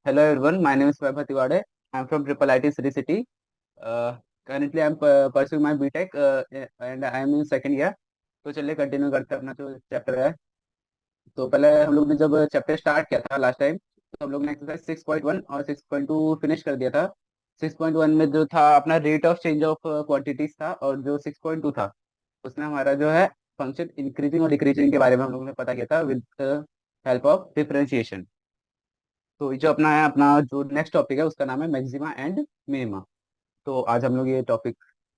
Hello everyone, my name is Vaibhav Tiwade. I'm from Triple IT City City. Currently I'm pursuing my BTech and I'm in second year. तो चलिए continue करते हैं अपना जो chapter है। तो पहले हम लोग ने जब चैप्टर स्टार्ट किया था लास्ट टाइम, तो हम लोग ने एक्सरसाइज 6.1 और 6.2 फिनिश कर दिया था। 6.1 में जो था अपना rate of change of quantities था, और जो 6.2 था उसने हमारा जो है फंक्शन इंक्रीजिंग और डिक्रीजिंग के बारे में हम लोगों ने पता किया था विद हेल्प ऑफ डिफरेंशिएशन। तो ये जो अपना है, अपना जो नेक्स्ट टॉपिक है उसका नाम है मैक्सिमा एंड मिनिमा। तो आज हम लोग ये टॉपिक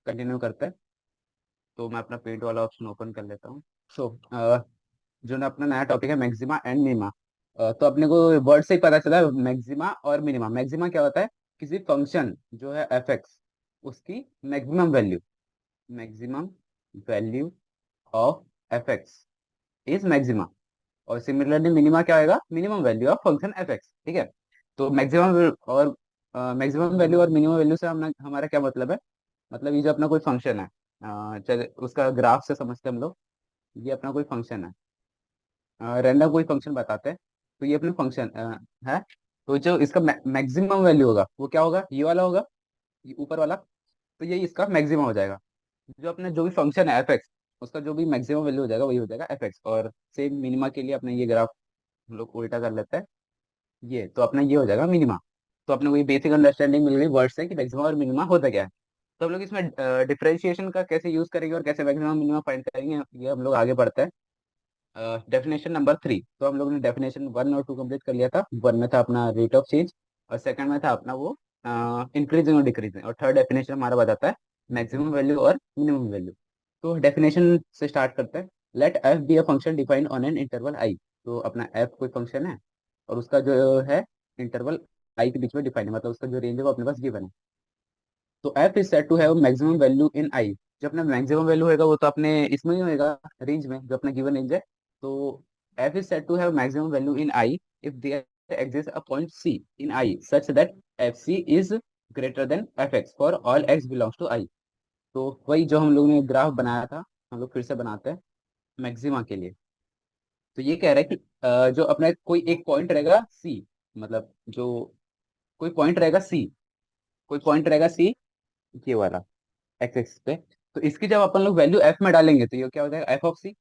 कंटिन्यू करते हैं। तो मैं अपना पेंट वाला ऑप्शन ओपन कर लेता हूँ। सो जो ना अपना नया टॉपिक है मैक्सिमा एंड मिनिमा। तो अपने को वर्ड से ही पता चला मैक्सिमा और मिनिमा। मैक्सिमा क्या होता है? किसी फंक्शन जो है एफ एक्स, उसकी maximum value, maximum value of F x is maxima. और सिमिलरली मिनिमा क्या होगा? Minimum value of function F x. ठीक है। तो मैक्सिमम और मैक्सिमम वैल्यू और मिनिमम वैल्यू से हम हमारा क्या मतलब है? मतलब ये जो अपना कोई फंक्शन है, चले उसका ग्राफ से समझते हैं हम लोग। ये अपना कोई फंक्शन है, रैंडम कोई फंक्शन बताते हैं। तो ये अपना फंक्शन है। तो जो इसका मैक्सिमम वैल्यू होगा वो क्या होगा? ये वाला होगा, ये ऊपर वाला। तो ये इसका मैक्सिमम हो जाएगा। जो अपने जो भी फंक्शन है एफ एक्स, उसका जो भी मैक्सिमम वैल्यू हो जाएगा वही हो जाएगा एफ एक्स। और सेम मिनिमा के लिए अपने ये ग्राफ हम लोग उल्टा कर लेते हैं। ये तो अपना ये हो जाएगा मिनिमा। तो अपने को ये बेसिक अंडरस्टैंडिंग मिल गई वर्ड से कि मैक्सिमम और मिनिमा होता क्या है। तो हम लोग इसमें डिफरेंशिएशन का कैसे यूज करेंगे और कैसे मैक्सिमम मिनिमम फाइंड करेंगे, ये हम लोग आगे बढ़ते हैं। Definition number 3। तो हम लोग ने डेफिनेशन 1 और 2 कंप्लीट कर लिया था। 1 में था अपना रेट ऑफ चेंज, और सेकंड में था अपना वो इंक्रीजिंग और डिक्रीजिंग, और थर्ड डेफिनेशन हमारा बताता है मैक्सिमम वैल्यू और मिनिमम वैल्यू। तो डेफिनेशन से स्टार्ट करते हैं। Let f be a function defined on an interval I. तो अपना एफ कोई फंक्शन है, और उसका जो है इंटरवल आई के बीच में डिफाइंड है, मतलब उसका जो रेंज है वो अपने पास गिवन है। तो f is said to have maximum value in I. जो अपना मैक्सिमम वैल्यू होगा वो तो अपने इसमें ही होगा, रेंज में, जो अपना गिवन रेंज है। तो f is said to have maximum value in I if there exist a point c in I such that f c is greater than f x for all x belongs to I. तो वही जो हम लोग ने graph बनाया था, हम लोग फिर से बनाते हैं मैक्सिमा के लिए। तो ये कह रहा है कि जो अपना कोई एक पॉइंट रहेगा सी, मतलब जो कोई पॉइंट रहेगा सी, कोई पॉइंट रहेगा सी, ये वाला एक्स एक्स पे। तो इसकी जब अपन लोग वैल्यू एफ में डालेंगे तो ये क्या हो जाएगा? एफ ऑफ सी।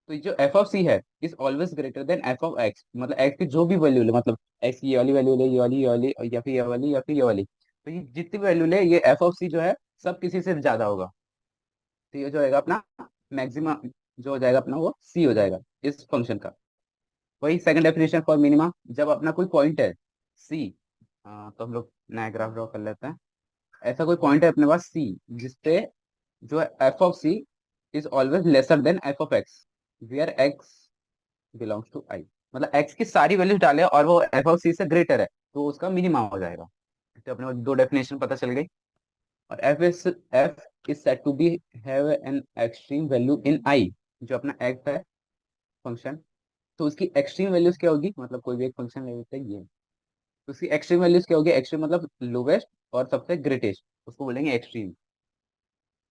तो ये जो एफ ऑफ सी है is always greater than f of x, मतलब एक्स की जो भी वैल्यू ले, मतलब एक्स की ये वाली वैल्यू ले, ये वाली, और या फिर ये वाली, या फिर ये वाली। तो ये जितनी वैल्यू ले, ये एफ ऑफ सी जो है सब किसी से ज्यादा होगा। तो ये जो होगा अपना मैक्सिमम, जो हो जाएगा अपना वो सी हो जाएगा इस फंक्शन का। वही सेकंड डेफिनेशन फॉर मिनिमम। जब अपना कोई पॉइंट है सी, तो हम लोग नया ग्राफ ड्रॉ कर लेते हैं। ऐसा कोई पॉइंट है अपने पास सी जिसपे जो है f of c is always lesser than f of x where x belongs to I. मतलब एक्स की सारी वैल्यूज डाले और वो एफ ऑफ सी से ग्रेटर है, तो उसका मिनिमम हो जाएगा। तो अपने को दो डेफिनेशन पता चल गई। और f is said to be have an extreme value in I. जो अपना एक्स है फंक्शन, तो उसकी एक्सट्रीम वैल्यूज क्या होगी? मतलब कोई भी एक फंक्शन ले लेते हैं ये, तो उसकी एक्सट्रीम वैल्यूज क्या होगी? एक्सट्रीम मतलब लोवेस्ट और सबसे ग्रेटेस्ट, उसको बोलेंगे एक्सट्रीम।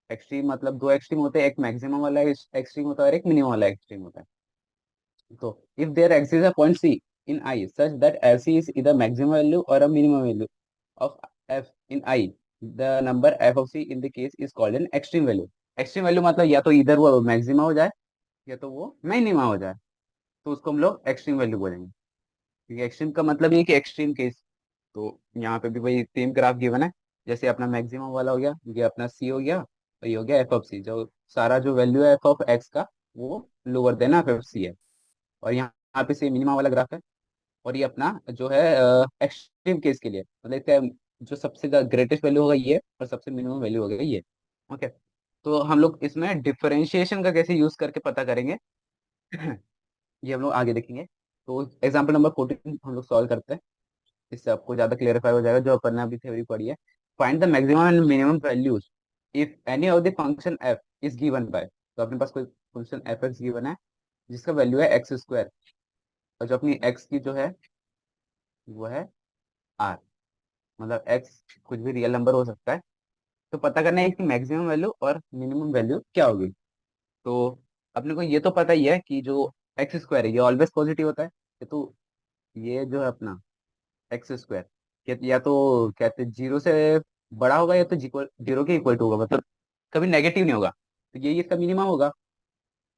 एक्सट्रीम मतलब दो एक्सट्रीम होते हैं, एक मैक्सिमम वाला एक्सट्रीम होता है और एक मिनिमम वाला एक्सट्रीम होता है। तो if there exist a point c in I such that f c is इधर मैक्सिमम वैल्यू और a minimum value of f in I, the number f of c in the case is called an extreme value. Extreme value मतलब या तो इधर वो maxima हो जाए या तो वो मिनिमा हो जाए, तो उसको हम लोग एक्सट्रीम वैल्यू बोलेंगे। क्योंकि एक्सट्रीम का मतलब ये है कि एक्सट्रीम केस। तो यहाँ पे भी वही सेम ग्राफ गिवन है। जैसे अपना मैक्सिमम वाला हो गया, ये अपना सी हो गया, और ये हो गया एफ ऑफ सी। जो सारा जो वैल्यू है एफ ऑफ एक्स का वो लोअर देन एफ ऑफ सी है। और यहाँ पे से मिनिमम वाला ग्राफ है। और ये अपना जो है एक्सट्रीम केस के लिए, मतलब इसका जो सबसे ग्रेटेस्ट वैल्यू होगा ये, और सबसे मिनिमम वैल्यू होगा ये। ओके। तो हम लोग इसमें डिफरेंशिएशन का कैसे यूज करके पता करेंगे ये हम लोग आगे देखेंगे। तो एग्जाम्पल नंबर 14 हम लोग सॉल्व करते हैं। इससे आपको ज्यादा क्लियरिफाई हो जाएगा जो अपन ने अभी थ्योरी पढ़ी है। Find the maximum and minimum values if any of the function f is given by. तो अपने पास कोई फंक्शन एफ एक्स गिवन है जिसका वैल्यू है एक्स स्क्वायर, और जो अपनी एक्स की जो है वो है आर, मतलब एक्स कुछ भी रियल नंबर हो सकता है। तो पता करना है इसकी मैक्सिमम वैल्यू और मिनिमम वैल्यू क्या होगी। तो अपने को ये तो पता ही है कि जो एक्स स्क्वायर है ये ऑलवेज पॉजिटिव होता है। तो ये जो है अपना एक्स स्क्वायर, या तो कहते जीरो से बड़ा होगा या तो जीरो के इक्वल टू होगा, मतलब कभी नेगेटिव नहीं होगा, तो यही इसका मिनिमम होगा,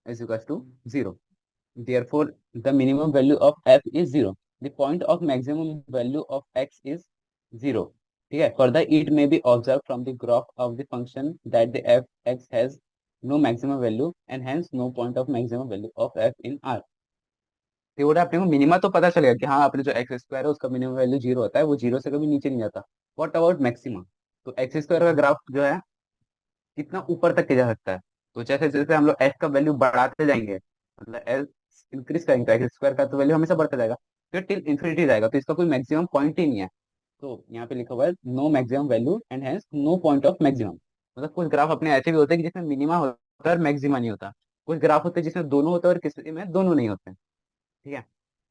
is equal to zero. Therefore, the minimum value of f is zero. The point of maximum value of x is zero. ठीक है. Further, it may be observed from the graph of the function that the f x has no maximum value and hence no point of maximum value of f in R. तो बोला अपने को minima तो पता चलेगा कि हाँ अपने जो एक्स स्क्वायर है उसका मिनिमम वैल्यू जीरो होता है, वो जीरो से कभी नीचे नहीं जाता। What about maxima? तो एक्स स्क्वायर का ग्राफ जो है कितना ऊपर तक जा सकता है। तो जैसे जैसे हम लोग एक्स का वैल्यू बढ़ाते जाएंगे, मतलब एक्स इंक्रीज करेंगे तो एक्स स्क्वायर का तो वैल्यू हमेशा बढ़ता जाएगा, फिर टिल इन्फिनिटी जाएगा, तो इसका कोई मैक्सिमम पॉइंट ही नहीं है। तो यहाँ पे लिखा हुआ है no maximum value and hence no point of maximum. मतलब कुछ ग्राफ अपने ऐसे भी होते हैं कि जिसमें मिनिमा होता है और मैक्सिमा नहीं होता, कुछ ग्राफ होते हैं जिसमें दोनों होता है और किसी में दोनों नहीं होते हैं। ठीक है।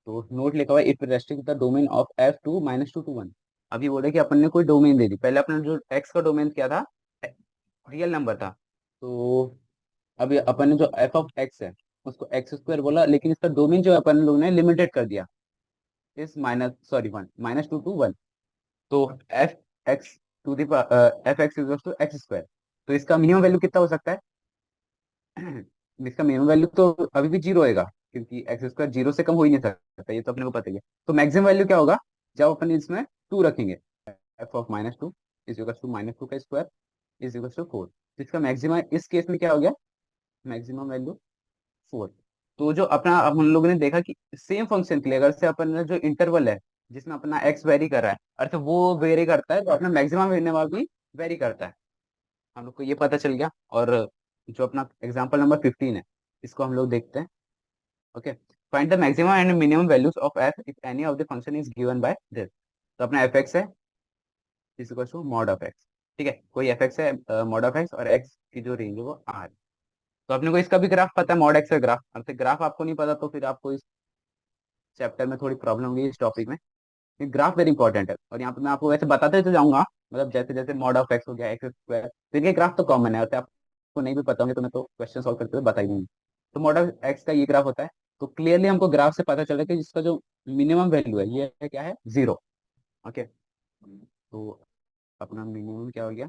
तो नोट लिखा हुआ है if restrict the domain of f to minus two to one. अभी बोले कि अपन ने कोई डोमेन दे दी, पहले अपने जो एक्स का डोमेन क्या था, रियल नंबर था। तो अभी अपन ने जो एफ ऑफ एक्स है उसको एक्स स्क्वायर बोला, लेकिन इसका डोमेन जो है अपन लोग ने लिमिटेड कर दिया, इस minus sorry one minus two to one. तो f x to the f x is two x square, तो इसका मिनिमम वैल्यू कितना हो सकता है? इसका मिनिमम वैल्यू तो अभी भी जीरो होएगा, क्योंकि एक्स स्क्वायर जीरो से कम हो ही नहीं सकता, ये तो अपने को पता ही है। तो मैक्सिमम वैल्यू क्या होगा? जब अपन इसमें टू रखेंगे, f of minus two is equal to minus two का square is equal to four, तो इसका मैक्सिमम इस केस में क्या हो गया? Maximum value four. तो जो अपना अब हम लोगों ने देखा कि सेम फंक्शन के लिए अगर से अपन ने जो इंटरवल है जिसमें अपना एक्स वेरी कर रहा है, अर्थ वो वेरी करता है, तो अपना मैक्सिमम मिनिमम भी वेरी करता है। हम लोग को ये पता चल गया। और जो अपना एग्जांपल नंबर 15 है, इसको हम लोग देखते हैं। Okay. Find the maximum and minimum values of f if any of the function is given by this. तो अपना एफ एक्स है is equal to mod of x. ठीक है, कोई एफ एक्स है मॉड ऑफ एक्स, और x की जो रेंज है वो आर। तो अपने को इसका भी ग्राफ पता है, मॉड एक्स का ग्राफ। अब ग्राफ आपको नहीं पता तो फिर आपको इस चैप्टर में थोड़ी प्रॉब्लम होगी इस टॉपिक में। ग्राफ वेरी इंपॉर्टेंट है, और यहाँ पे मैं आपको वैसे बताते तो जाऊंगा, मतलब जैसे जैसे मॉड ऑफ एक्स हो गया एक्स स्क्वायर, तो इनके ग्राफ तो कॉमन है, और आपको नहीं भी पता होंगे तो मैं तो क्वेश्चन सॉल्व करते हुए बता ही दूंगी। तो मॉड ऑफ एक्स का ये ग्राफ होता है। तो क्लियरली हमको ग्राफ से पता चल रहा है कि जिसका जो मिनिमम वैल्यू है ये है क्या है? जीरो। ओके। तो अपना मिनिमम क्या हो गया?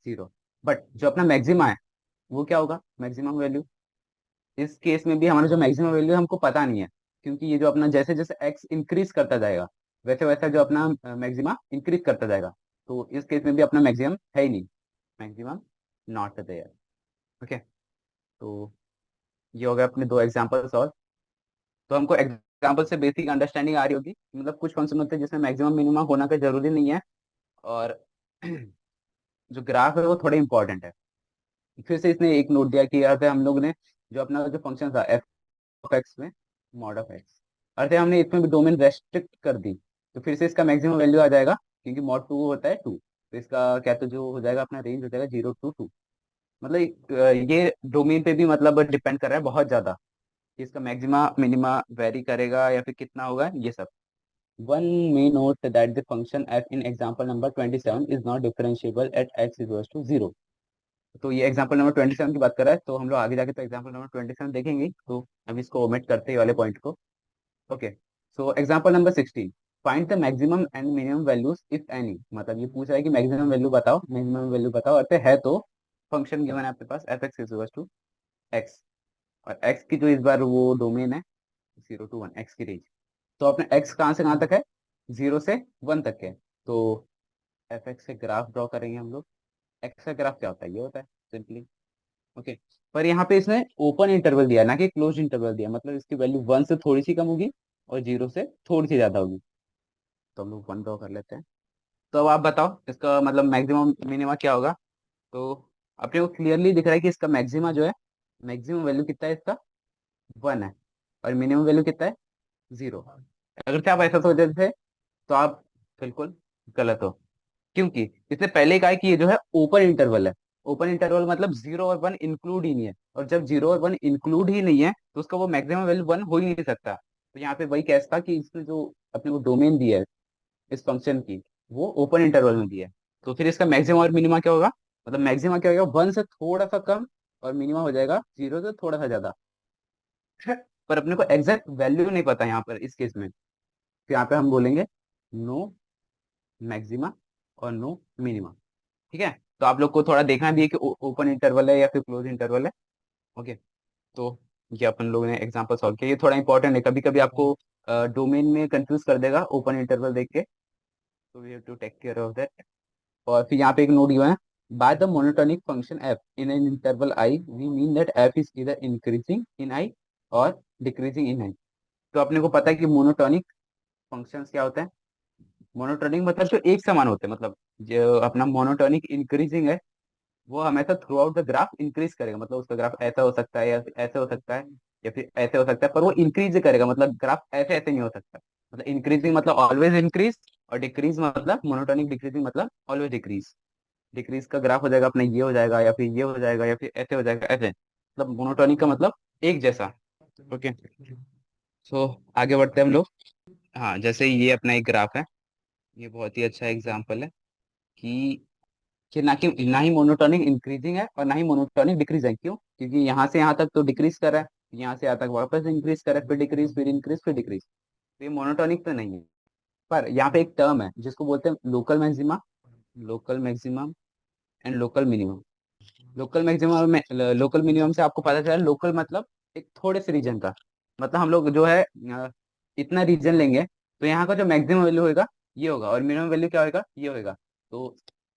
जीरो। बट जो अपना मैक्सिमा है वो क्या होगा? मैक्सिमम वैल्यू इस केस में भी हमारा जो मैक्सिमम वैल्यू है हमको पता नहीं है, क्योंकि ये जो अपना जैसे जैसे एक्स इंक्रीज करता जाएगा वैसे वैसा जो अपना मैक्सिमा इंक्रीज करता जाएगा। तो इस केस में भी अपना मैक्सिमम है ही नहीं, मैक्सिमम नॉट देयर। ओके। तो ये हो गया अपने दो एग्जांपल्स। और तो हमको एग्जांपल से बेसिक अंडरस्टैंडिंग आ रही होगी, मतलब कुछ फंक्शन होते हैं जिसमें मैक्सिमम मिनिमम होना का जरूरी नहीं है। और जो ग्राफ है वो थोड़े इंपॉर्टेंट है। फिर से इसने एक नोट दिया कि यहाँ पे हम लोग ने जो अपना जो फंक्शन था एफ ऑफ एक्स में मॉड ऑफ एक्स, अर्थात हमने इसमें भी डोमेन रेस्ट्रिक्ट कर दी, तो फिर से इसका मैक्सिमम वैल्यू आ जाएगा, क्योंकि मॉड टू होता है टू, तो इसका क्या तो जो हो जाएगा अपना रेंज हो जाएगा जीरो टू टू। मतलब ये डोमेन पे भी मतलब डिपेंड कर रहा है बहुत ज्यादा कि इसका मैक्सिमा मिनिमा वेरी करेगा या फिर कितना होगा ये सब। One may note that the function f in example number 27 is not differentiable at x equals to zero. तो ये एग्जांपल नंबर 27 की बात कर रहा है, तो हम लोग आगे जाके तो एग्जांपल नंबर 27 देखेंगे, तो हम इसको ओमिट करते ही वाले पॉइंट को। Okay. So example number 16, find the maximum and minimum values if any. मतलब ये पूछ रहा है कि मैक्सिमम वैल्यू बताओ, मिनिमम वैल्यू बताओ, अर्थात है तो फंक्शन गिवन है आपके पास f x is two x, और एक्स की जो इस बार वो डोमेन है जीरो टू वन, एक्स की रेंज। तो अपने एक्स कहाँ से कहाँ तक है? जीरो से वन तक है। तो एफ एक्स से ग्राफ ड्रॉ करेंगे हम लोग। एक्स का ग्राफ क्या होता है? ये होता है सिंपली। ओके। पर यहाँ पे इसने ओपन इंटरवल दिया ना कि क्लोज इंटरवल दिया, मतलब इसकी वैल्यू वन से थोड़ी सी कम होगी और जीरो से थोड़ी सी ज्यादा होगी। तो हम लोग वन ड्रॉ कर लेते हैं। तो अब आप बताओ इसका मतलब मैक्सिमम मिनिमा क्या होगा? तो अपने को क्लियरली दिख रहा है कि इसका मैक्सिमा जो है, मैक्सिमम वैल्यू कितना है इसका? वन है। और मिनिमम वैल्यू कितना है? जीरो। अगर से आप ऐसा सोचते थे तो आप बिल्कुल गलत हो, क्योंकि इसने पहले ही कहा है कि ये जो है ओपन इंटरवल है। ओपन इंटरवल मतलब जीरो और वन इंक्लूड ही नहीं है, और जब जीरो और वन इंक्लूड ही नहीं है तो उसका वो मैक्सिमम वैल्यू वन हो ही नहीं सकता। तो यहाँ पे वही केस था कि इसने जो अपने को डोमेन दी है इस फंक्शन की, वो ओपन इंटरवल में दी है। तो फिर इसका मैक्सिमम और मिनिमा क्या होगा? मतलब मैक्सिमा क्या होगा? वन से थोड़ा सा कम, और मिनिमा हो जाएगा जीरो से थोड़ा सा ज्यादा। पर अपने को एग्जैक्ट वैल्यू नहीं पता यहाँ पर इस केस में, तो यहाँ पे हम बोलेंगे नो मैक्सिमा और नो मिनिमा। ठीक है, तो आप लोग को थोड़ा देखना भी है कि ओपन इंटरवल है या फिर क्लोज इंटरवल है। ओके, तो ये अपन लोगों ने एग्जांपल सॉल्व किया, ये थोड़ा इंपॉर्टेंट है, कभी कभी आपको डोमेन में कंफ्यूज कर देगा ओपन इंटरवल देख के, तो we have to take care of that. और फिर यहाँ पे एक नोट दिया है, by the monotonic function f in an interval I we mean that f is इधर इंक्रीजिंग इन आई और डिक्रीजिंग इन आई। तो अपने को पता है कि मोनोटोनिक फंक्शंस क्या होते हैं। मोनोटोनिक मतलब जो एक समान होते हैं, मतलब जो अपना मोनोटोनिक इंक्रीजिंग है वो हमेशा through out the graph increase करेगा, मतलब उसका ग्राफ ऐसा हो सकता है या फिर ऐसे हो सकता है या फिर ऐसे हो सकता है, पर वो इंक्रीज करेगा, मतलब ग्राफ ऐसे ऐसे नहीं हो सकता। मतलब इंक्रीजिंग मतलब ऑलवेज इंक्रीज, और डिक्रीज मतलब मोनोटोनिक डिक्रीजिंग मतलब ऑलवेज डिक्रीज। डिक्रीज का ग्राफ हो जाएगा अपना ये हो जाएगा या फिर ये हो जाएगा या फिर ऐसे हो जाएगा, ऐसे मतलब मोनोटोनिक का मतलब एक जैसा। ओके, सो आगे बढ़ते हैं हम लोग। हाँ, जैसे ये अपना एक ग्राफ है, ये बहुत ही अच्छा एग्जाम्पल है कि ना ही मोनोटोनिक इंक्रीजिंग है और ना ही मोनोटोनिक डिक्रीज है। क्यों? क्योंकि यहाँ से यहाँ तक तो डिक्रीज कर रहा है, यहाँ से यहाँ तक वापस इंक्रीज कर रहा है, फिर डिक्रीज फिर इंक्रीज फिर डिक्रीज, तो ये मोनोटोनिक तो नहीं है। पर यहाँ पे एक टर्म है जिसको बोलते हैं local maxima, local maximum and local minimum. Local maximum में लोकल मिनिमम से आपको पता चला, लोकल मतलब एक थोड़े से रीजन का, मतलब हम लोग जो है इतना रीजन लेंगे तो यहाँ का जो मैक्सिमम वैल्यू होगा ये होगा, और मिनिमम वैल्यू क्या होगा ये होगा। तो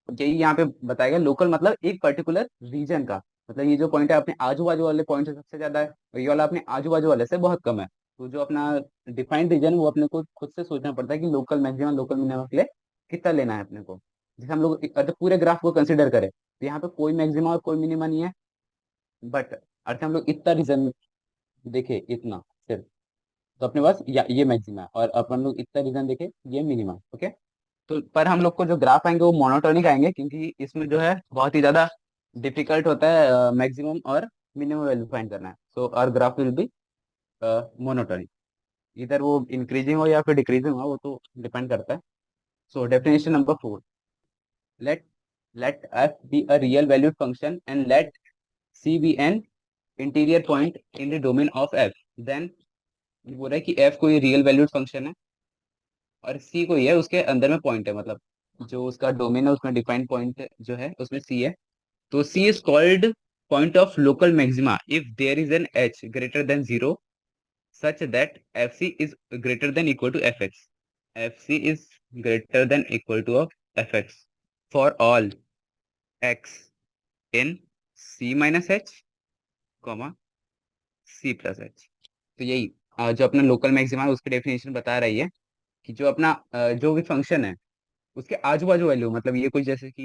यही यहाँ पे बताएगा, लोकल मतलब एक पर्टिकुलर रीजन का, मतलब ये जो पॉइंट है अपने आजू बाजू वाले पॉइंट से सबसे ज्यादा है, और ये वाला अपने आजू बाजू वाले से बहुत कम है। तो जो अपना डिफाइंड रीजन वो अपने को खुद से सोचना पड़ता है कि लोकल मैक्सिमम लोकल मिनिमम के लिए कितना लेना है अपने को। जैसे हम लोग अगर पूरे ग्राफ को कंसिडर करें तो यहाँ पे कोई मैक्सिमा और कोई मिनिमा नहीं है, बट अगर हम लोग इतना रीजन देखे इतना सिर्फ, तो अपने पास ये मैक्सिमा है, और अपन लोग इतना रीजन देखे ये मिनिमा। ओके, तो पर हम लोग को जो ग्राफ आएंगे वो मोनोटोनिक आएंगे, क्योंकि इसमें जो है बहुत ही ज्यादा डिफिकल्ट होता है मैक्सिमम और मिनिमम वैल्यू फाइंड करना है। सो और ग्राफ विल बी मोनोटोनिक, इधर वो इंक्रीजिंग हो या फिर डिक्रीजिंग हो वो तो डिपेंड करता है। So definition number 4, let let f be a real valued function and let c be an interior point in the domain of f, then बोल रहा है कि f कोई रियल वैल्यूड फंक्शन है और c कोई है उसके अंदर में पॉइंट है, मतलब जो उसका डोमेन है उसमें डिफाइंड पॉइंट जो है उसमें c है, तो c is called point of local maxima if there is an h greater than 0 such that fc is greater than equal to fx, fc is greater than equal to of fx for all x in c minus h comma c plus h. तो यही जो अपना local maxima है उसकी definition बता रही है कि जो अपना जो भी फंक्शन है उसके आजू बाजू वैल्यू, मतलब ये कुछ जैसे कि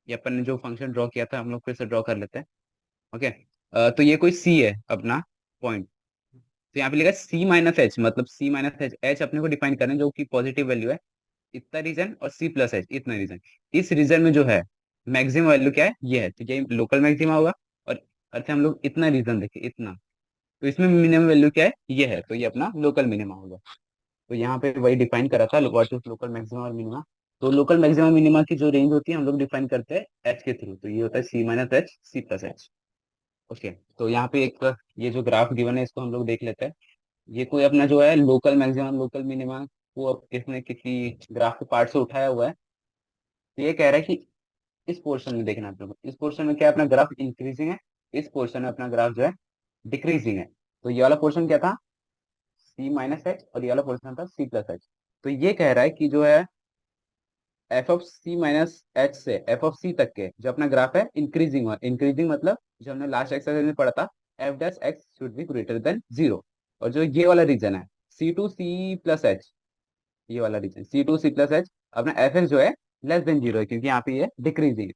ये अपन ने जो फंक्शन ड्रॉ किया था हम लोग फिर से ड्रॉ कर लेते हैं। ओके, तो ये कोई सी है अपना पॉइंट, तो यहाँ पे लिखा सी माइनस एच, मतलब सी माइनस एच, एच अपने को डिफाइन करना है जो कि पॉजिटिव वैल्यू है, इतना रीजन, और सी प्लस एच इतना रीजन। इस रीजन में जो है मैक्सिमम वैल्यू क्या है ये है, तो ये लोकल मैक्सिमा होगा। और अर्थ हम लोग इतना रीजन देखें इतना, तो इसमें मिनिमम वैल्यू क्या है ये है, तो ये अपना लोकल मिनिमा होगा। तो यहाँ पे वही डिफाइन करा था व्हाट इज लोकल मैक्सिमा और मिनिमा। तो लोकल मैक्सिमा मिनिमा की जो रेंज होती है हम लोग डिफाइन करते हैं एच के थ्रू, तो ये होता है c minus h c plus h. Okay, तो यहाँ पे एक ये जो ग्राफ गिवन है इसको हम लोग देख लेते हैं। ये कोई अपना जो है लोकल मैक्सिमम लोकल मिनिमा वो इसने किसी ग्राफ के पार्ट से उठाया हुआ है। तो ये कह रहा है कि इस पोर्शन में देखना आप लोग, इस पोर्शन में क्या है, अपना ग्राफ इंक्रीजिंग है, इस पोर्शन में अपना ग्राफ जो है डिक्रीजिंग है। तो ये वाला पोर्शन क्या था सी माइनस एच और ये वाला पोर्शन था सी प्लस एच। तो ये कह रहा है कि जो है f of c minus h से एफ ऑफ सी तक के जो अपना ग्राफ है इंक्रीजिंग हुआ, इंक्रीजिंग मतलब जो हमने लास्ट एक्सरसाइज में पढ़ा था f dash x should be greater than 0। और जो ये वाला रीजन है c to c plus h, ये वाला region c to c plus h, अपना एफ एक्स जो है लेस देन 0 है, क्योंकि यहाँ पे ये डिक्रीजिंग है।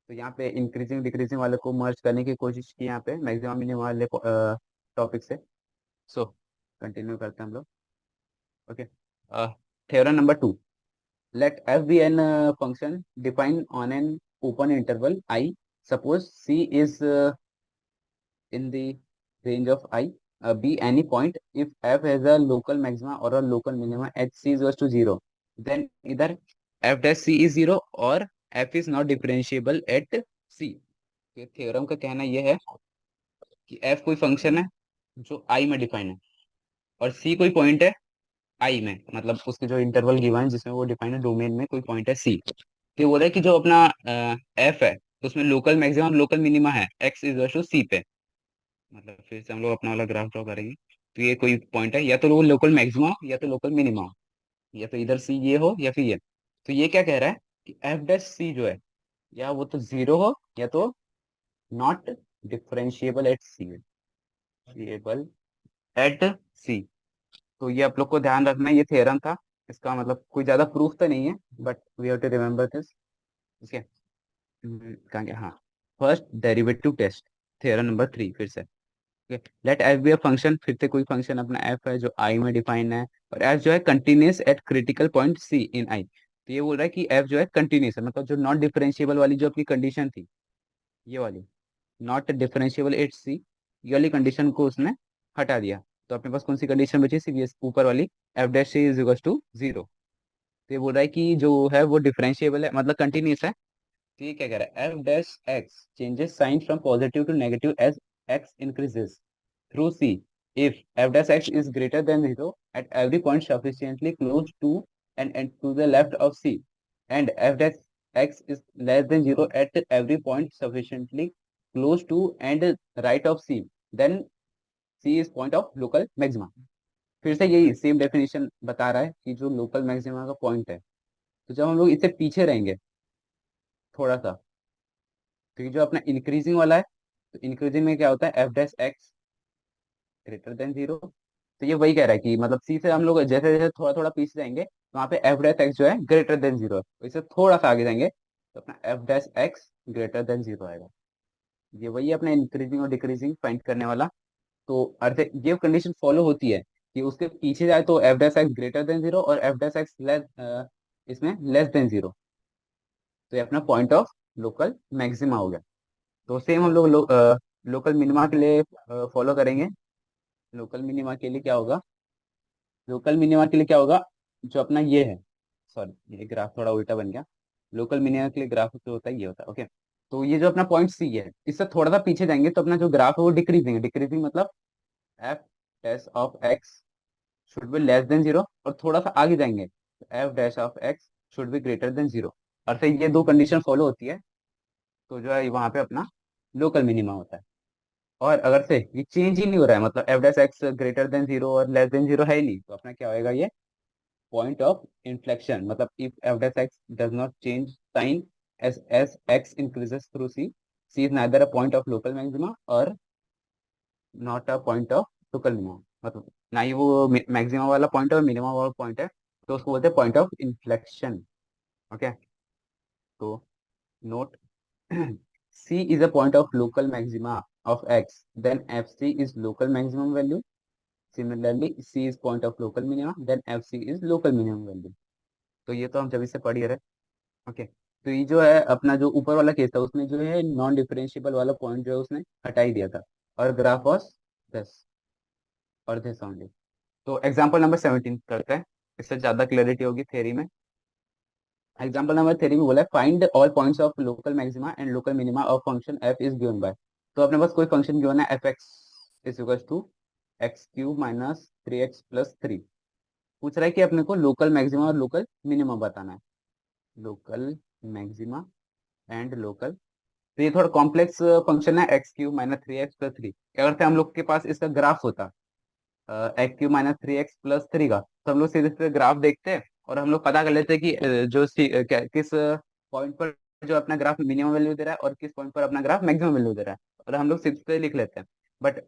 तो यहाँ पे इंक्रीजिंग डिक्रीजिंग वाले को मर्ज करने की कोशिश की यहाँ पे मैक्सिमम मिनिमम वाले टॉपिक से। सो कंटिन्यू करते हैं हम लोग। Okay, theorem number 2, let f be an function defined on an open interval I, suppose c is in the range of I, be any point if f has a local maxima or a local minima at c is equals to 0, then either f dash c is 0 or f is not differentiable at c। तो theorem का कहना यह है कि f कोई function है जो I में डिफाइन है और c कोई पॉइंट है आई में, मतलब उसके जो इंटरवल गिवन है जिसमें वो डिफाइंड है, डोमेन में कोई पॉइंट है सी। तो ये बोल रहा है कि जो अपना एफ है, तो उसमें लोकल मैक्सिमम लोकल मिनिमा है एक्स इज टू सी पे। मतलब फिर से हम लोग अपना वाला ग्राफ ड्रॉ करेंगे। तो ये कोई पॉइंट है, या तो वो लोकल मैक्सिमा या तो लोकल मिनिमा हो, या तो इधर सी ये हो या फिर ये। तो ये क्या कह रहा है कि एफ डैश सी जो है, या वो तो जीरो हो या तो not differentiable at c, at c. तो ये आप लोग को ध्यान रखना है, ये थ्योरम था। इसका मतलब कोई ज्यादा प्रूफ तो नहीं है, but we have to remember this. ठीक है। कहाँ गया, हाँ। First derivative test, theorem number 3 फिर से। Let f be a function, फिर से कोई फंक्शन अपना एफ है जो आई में डिफाइन है, और एफ जो है continuous at critical point c in I. तो ये बोल रहा है कि एफ जो है कंटिन्यूस है, मतलब जो नॉट डिफरेंशिएबल वाली जो अपनी कंडीशन थी, ये वाली नॉट डिफरेंशिएबल एट सी, ये वाली कंडीशन को उसने हटा दिया। तो अपने पास कौन सी कंडीशन बची, सिर्फ ये ऊपर वाली, f dash c is equal to zero. तो ये बोल रहा है कि जो है वो डिफरेंशिएबल है, मतलब कंटिन्यूस है। तो ये क्या कह रहा है, f dash x changes sign from positive to negative as x increases through C if f dash x is greater than 0 at every point sufficiently close to and to the left of C, and f dash x is less than 0 at every point sufficiently close to and right of C, then C is point of local maxima। फिर से यही same definition बता रहा है कि जो local maxima का point है, तो जब हम लोग इससे पीछे रहेंगे थोड़ा सा, तो ये जो अपना इंक्रीजिंग वाला है, तो इंक्रीजिंग में क्या होता है, f dash x greater than zero. तो ये वही कह रहा है कि मतलब सी से हम लोग जैसे जैसे थोड़ा थोड़ा पीछे जाएंगे, तो वहाँ पे एफ डैश एक्स जो है ग्रेटर देन जीरो है, तो इससे थोड़ा सा आगे जाएंगे तो अपना F dash x greater than zero आएगा। ये वही अपने इंक्रीजिंग और डिक्रीजिंग फाइंड करने वाला। तो अर्थ ये कंडीशन फॉलो होती है कि उसके पीछे जाए तो F dash x greater than zero और एफ डैश एक्स लेस, इसमें लेस देन जीरो। तो ये अपना पॉइंट ऑफ लोकल मैक्सिमा हो गया। तो सेम हम लोग लोकल मिनिमा के लिए फॉलो करेंगे। लोकल मिनिमा के लिए क्या होगा, लोकल मिनिमा के लिए क्या होगा, जो अपना ये है, सॉरी ये ग्राफ थोड़ा उल्टा बन गया। लोकल मिनिमा के लिए ग्राफ जो होता है ये होता है, ओके। तो ये जो अपना पॉइंट सी है, इससे थोड़ा सा पीछे जाएंगे तो अपना जो ग्राफ है वो डिक्रीजिंग है। डिक्रीजिंग मतलब F dash of x should be less than zero, और थोड़ा सा आगे जाएंगे तो F dash of x should be greater than zero. और फिर ये दो कंडीशन फॉलो होती है, तो जो है वहां पे अपना लोकल मिनिमा होता है। और अगर से ये चेंज ही नहीं हो रहा है, मतलब F dash x greater than zero और लेस देन जीरो है ही नहीं, तो अपना क्या होएगा, ये point of inflection, मतलब if f dash x does not change sign as x increases through c, c is neither a point of local maxima or not a point of local minimum, मतलब ना ही वो maxima वाला point है और minimum वाला point है, तो उसको बोलते हैं पॉइंट ऑफ इन्फ्लेक्शन। ओके। तो note, c is a point of local maxima of x, then fc is local maximum value, similarly c is point of local minima, then fc is local minimum value। तो ये तो हम जब से पढ़ ही रहे। Okay. तो ये जो है अपना जो ऊपर वाला केस था, उसमें जो है नॉन डिफरेंशिएबल वाला पॉइंट जो है उसने हटा ही दिया था, और ग्राफ वॉस दिस और दिस ओनली। तो एग्जांपल नंबर 17 करते हैं, इससे ज्यादा क्लैरिटी होगी थ्योरी में। एग्जांपल नंबर 3 में बोला है find all points of local maxima and local minima of function f is given by. तो अपने पास कोई फंक्शन गिवन है f x is equal to x cube minus 3x+3। पूछ रहा है कि अपने को लोकल मैक्सिमा और लोकल मिनिमा बताना है। लोकल मैक्सिमा एंड लोकल, तो ये थोड़ा कॉम्प्लेक्स फंक्शन है, x³ - 3x+3। अगर से हम लोग के पास इसका ग्राफ होता x³ - 3x+3 का, तो हम लोग सीधे सीधे ग्राफ देखते हैं और हम लोग पता कर लेते हैं कि किस पॉइंट पर जो अपना ग्राफ मिनिमम वैल्यू दे रहा है और किस पॉइंट पर अपना ग्राफ मैक्सिमम वैल्यू दे रहा है, और हम लोग सीधे सीधे लिख लेते हैं। बट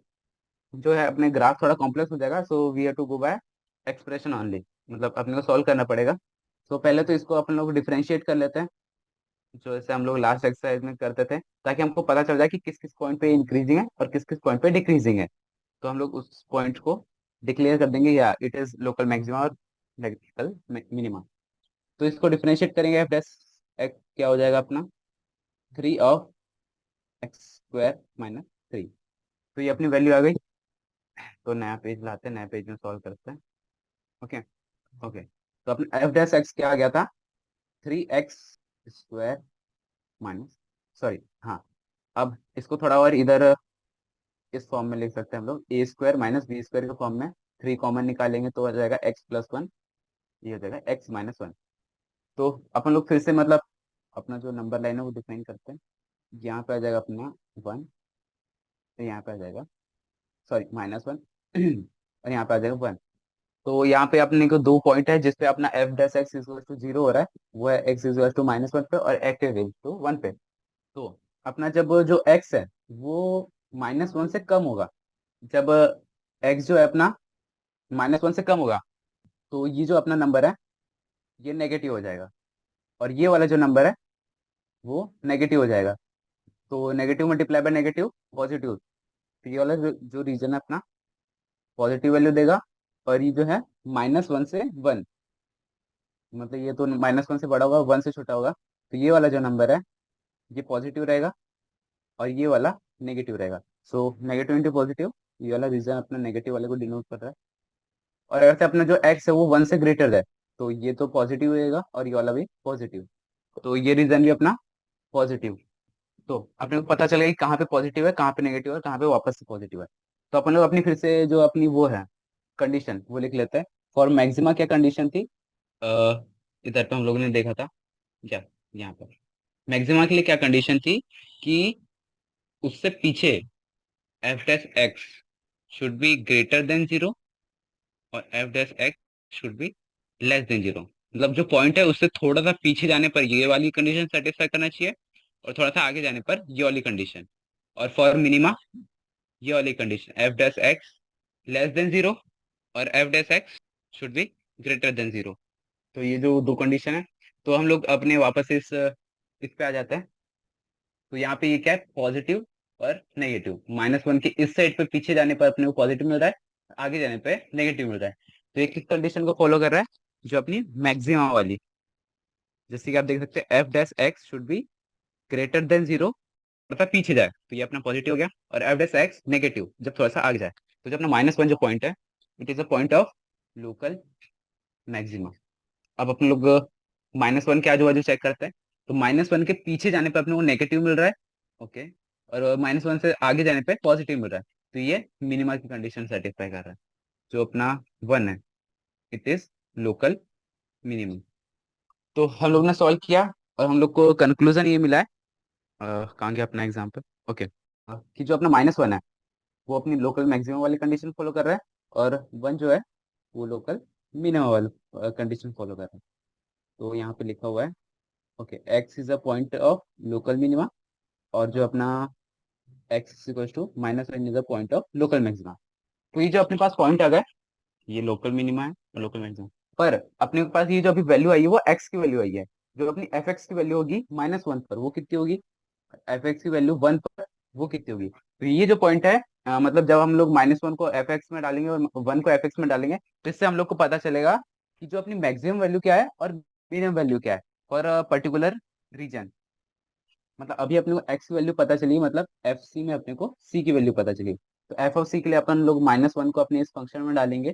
जो है अपने ग्राफ थोड़ा कॉम्प्लेक्स हो जाएगा, so we have to go by expression only, मतलब अपने को सॉल्व करना पड़ेगा। तो पहले तो इसको अपन लोग डिफरेंशिएट कर लेते हैं, जो जैसे हम लोग लास्ट एक्सरसाइज में करते थे, ताकि हमको पता चल जाए कि किस किस पॉइंट पे इंक्रीजिंग है और किस किस पॉइंट पे डिक्रीजिंग है। तो हम लोग उस पॉइंट को डिक्लेयर कर देंगे, या इट इज लोकल मैक्सिमा और लोकल मिनिमा। तो इसको डिफरेंशिएट करेंगे, एफ डैश एक्स क्या हो जाएगा अपना, 3 of x² - 3। तो ये अपनी वैल्यू आ गई। तो नया पेज लाते हैं, नया पेज में सॉल्व करते हैं। ओके। ओके। तो अपना एफ डैश एक्स क्या आ गया था, 3x² माइनस, सॉरी हाँ, अब इसको थोड़ा और इधर इस फॉर्म में लिख सकते हैं हम लोग, a² - b² के फॉर्म में। 3 कॉमन निकालेंगे तो हो जाएगा x+1, ये हो जाएगा x-1। तो अपन लोग फिर से मतलब अपना जो नंबर लाइन है वो डिफाइन करते हैं। यहाँ पे आ जाएगा अपना 1, तो यहाँ पे आ जाएगा, सॉरी, -1 और यहाँ पे आ जाएगा 1। तो यहाँ पे अपने को दो पॉइंट है जिसपे अपना f'(x=0) हो रहा है, वो है x=-1 पे और x=1 पे। तो अपना जब जो x है वो -1 से कम होगा, जब x जो है अपना -1 से कम होगा, तो ये जो अपना नंबर है ये नेगेटिव हो जाएगा, और ये वाला जो नंबर है वो नेगेटिव हो जाएगा। तो negative multiply by negative positive, तो ये वाला जो रीजन है अपना पॉजिटिव वैल्यू देगा। और ये जो है -1 से 1, मतलब ये तो -1 से बड़ा होगा, 1 से छोटा होगा, तो ये वाला जो नंबर है ये पॉजिटिव रहेगा और ये वाला नेगेटिव रहेगा। सो नेगेटिव इंटू पॉजिटिव, ये वाला रीजन अपना नेगेटिव वाले को डिनोट कर रहा है। और अगर से अपना जो एक्स है वो 1 से ग्रेटर है, तो ये तो पॉजिटिव रहेगा और ये वाला भी पॉजिटिव, तो ये रीजन भी अपना पॉजिटिव। तो अपने को पता चलेगा कि कहाँ पे पॉजिटिव है, कहाँ पे नेगेटिव है, कहाँ पे वापस से पॉजिटिव है। तो अपन लोग अपनी फिर से जो अपनी वो है कंडीशन वो लिख लेते हैं। फॉर मैक्सिमा क्या कंडीशन थी, इधर पे हम लोगों ने देखा था क्या, यहाँ पर मैक्सिमा के लिए क्या कंडीशन थी कि उससे पीछे f'(x) should be greater than 0 और f'(x) should be less than 0। मतलब जो पॉइंट है उससे थोड़ा सा पीछे जाने पर ये वाली कंडीशन सेटिस्फाई करना चाहिए, और थोड़ा सा आगे जाने पर ये वाली कंडीशन। और फॉर मिनिमा ये वाली कंडीशन f'(x) लेस देन 0 और f'(x) should be greater than 0। तो ये जो दो कंडीशन है, तो हम लोग अपने वापस इस पे आ जाते हैं। तो यहाँ पे ये क्या है, पॉजिटिव और नेगेटिव। -1 के इस साइड पे पीछे जाने पर अपने को पॉजिटिव मिल रहा है, आगे जाने पे नेगेटिव मिल रहा है। तो ये किस कंडीशन को फॉलो कर रहा है, जो अपनी मैक्सिमम वाली, जैसे कि आप देख सकते हैं f'(x) should be greater than 0, मतलब पीछे जाए तो ये अपना पॉजिटिव हो गया, और f'(x) नेगेटिव जब थोड़ा सा आगे जाए। तो जो अपना -1 जो पॉइंट है, it is a point of local maxima. अब अपन लोग -1 के आजू बाजू चेक करते हैं। तो -1 के पीछे जाने पे अपने को नेगेटिव मिल रहा है, ओके, और -1 से आगे जाने पे पॉजिटिव मिल रहा है, तो ये मिनिमा की कंडीशन सेटिस्फाई कर रहा है। जो अपना 1 है, इट इज लोकल मिनिमम। तो हम लोग ने सॉल्व किया और हम लोग को कंक्लूजन ये मिला है, कहाँ गया अपना एग्जाम्पल, ओके, कि जो अपना -1 है वो अपनी लोकल मैक्सिमम वाली कंडीशन फॉलो कर रहा है, और 1 जो है वो लोकल मिनिमम वाली कंडीशन फॉलो कर रहा है। तो यहाँ पे लिखा हुआ है, okay, x is a point of local minima, और जो अपना x equal to -1 is a point of local maxima. तो ये जो अपने पास पॉइंट आ गया, ये लोकल मिनिमा है और लोकल मैक्सिमा। पर अपने पास ये जो अभी वैल्यू आई है वो एक्स की वैल्यू आई है। जो अपनी एफ एक्स की वैल्यू होगी -1 पर, वो कितनी होगी, एफ एक्स की वैल्यू 1 पर, वो कितनी होगी। तो ये जो पॉइंट है, मतलब जब हम लोग -1 को एफ एक्स में डालेंगे और 1 को एफ एक्स में डालेंगे, तो इससे हम लोग को पता चलेगा कि जो अपनी मैक्सिमम वैल्यू क्या है और मिनिमम वैल्यू क्या है फॉर पर्टिकुलर रीजन। मतलब अभी अपने को एक्स की वैल्यू पता चली, मतलब एफ सी में अपने को सी की वैल्यू पता चली। तो एफ ऑफ सी के लिए अपन लोग -1 को अपने इस फंक्शन में डालेंगे,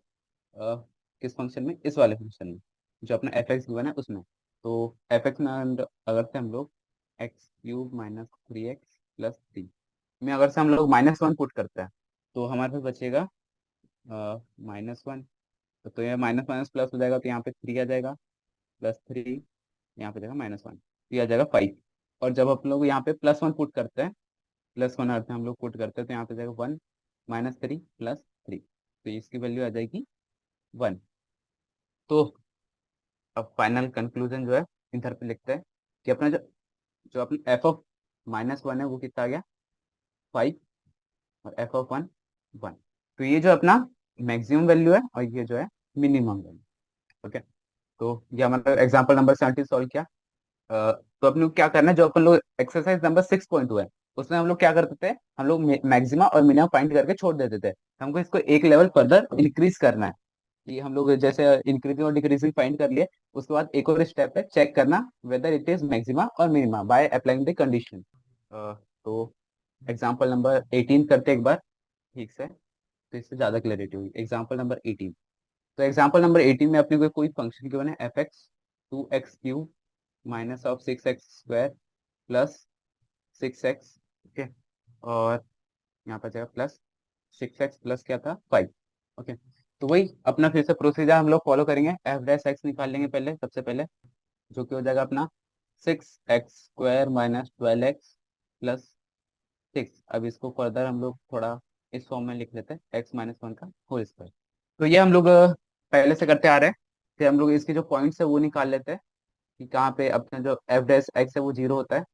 किस फंक्शन में, इस वाले फंक्शन में जो अपना एफ एक्स गिवन है उसमें। तो एफ एक्स में अगर से हम लोग x³ - 3x + 3 में अगर से हम लोग -1 पुट करते हैं, तो हमारे पास बचेगा -1। तो ये माइनस माइनस प्लस हो जाएगा, तो यहाँ पे 3 आ जाएगा, +3, यहाँ पे जाएगा -1, तो ये आ जाएगा 5। और जब हम लोग यहाँ पे +1 पुट करते हैं, +1 अर्थ हम लोग पुट करते हैं, तो यहाँ पे जाएगा 1 -3 +3, तो इसकी वैल्यू आ जाएगी 1। तो अब फाइनल कंक्लूजन जो है इधर पे लिखते हैं कि अपना जो जो अपना एफ ऑफ -1 है वो कितना आ गया, 5, और एफ ऑफ 1 1। तो ये जो अपना मैक्सिमम वैल्यू है और ये जो है मिनिमम वैल्यू, ओके। तो ये हमारा एग्जाम्पल नंबर 17 सॉल्व किया। तो अपने को क्या करना है, जो अपन लोग एक्सरसाइज नंबर 6 पॉइंट हुआ है उसमें हम लोग क्या करते थे, हम लोग मैक्सिमा और मिनिमम फाइंड करके छोड़ देते थे। हमको इसको एक लेवल फर्दर इंक्रीज करना है, कि हम लोग जैसे इंक्रीजिंग और डिक्रीजिंग फाइंड कर लिए, उसके बाद एक और स्टेप है चेक करना वेदर इट इज मैक्सिमा और minima by applying the condition. तो एग्जांपल नंबर 18 करते एक बार ठीक से, तो इससे ज्यादा क्लैरिटी होगी। एग्जांपल नंबर 18, तो एग्जांपल नंबर 18 में अपने को कोई फंक्शन गिवन है f(x) 2x³ -6x² +6x, okay, और यहाँ पर जाएगा +6x प्लस क्या था 5, ओके। तो वही अपना फिर से प्रोसीजर हम लोग फॉलो करेंगे। एफ डैश एक्स निकाल लेंगे पहले, सबसे पहले, जो कि हो जाएगा अपना 6x² माइनस 12x प्लस 6। अब इसको फर्दर हम लोग थोड़ा इस फॉर्म में लिख लेते हैं, x-1 का होल स्क्वायर। तो ये हम लोग पहले से करते आ रहे हैं। फिर हम लोग इसके जो पॉइंट्स है वो निकाल लेते हैं कि कहाँ पे अपना जो एफ डैश एक्स है वो 0 होता है।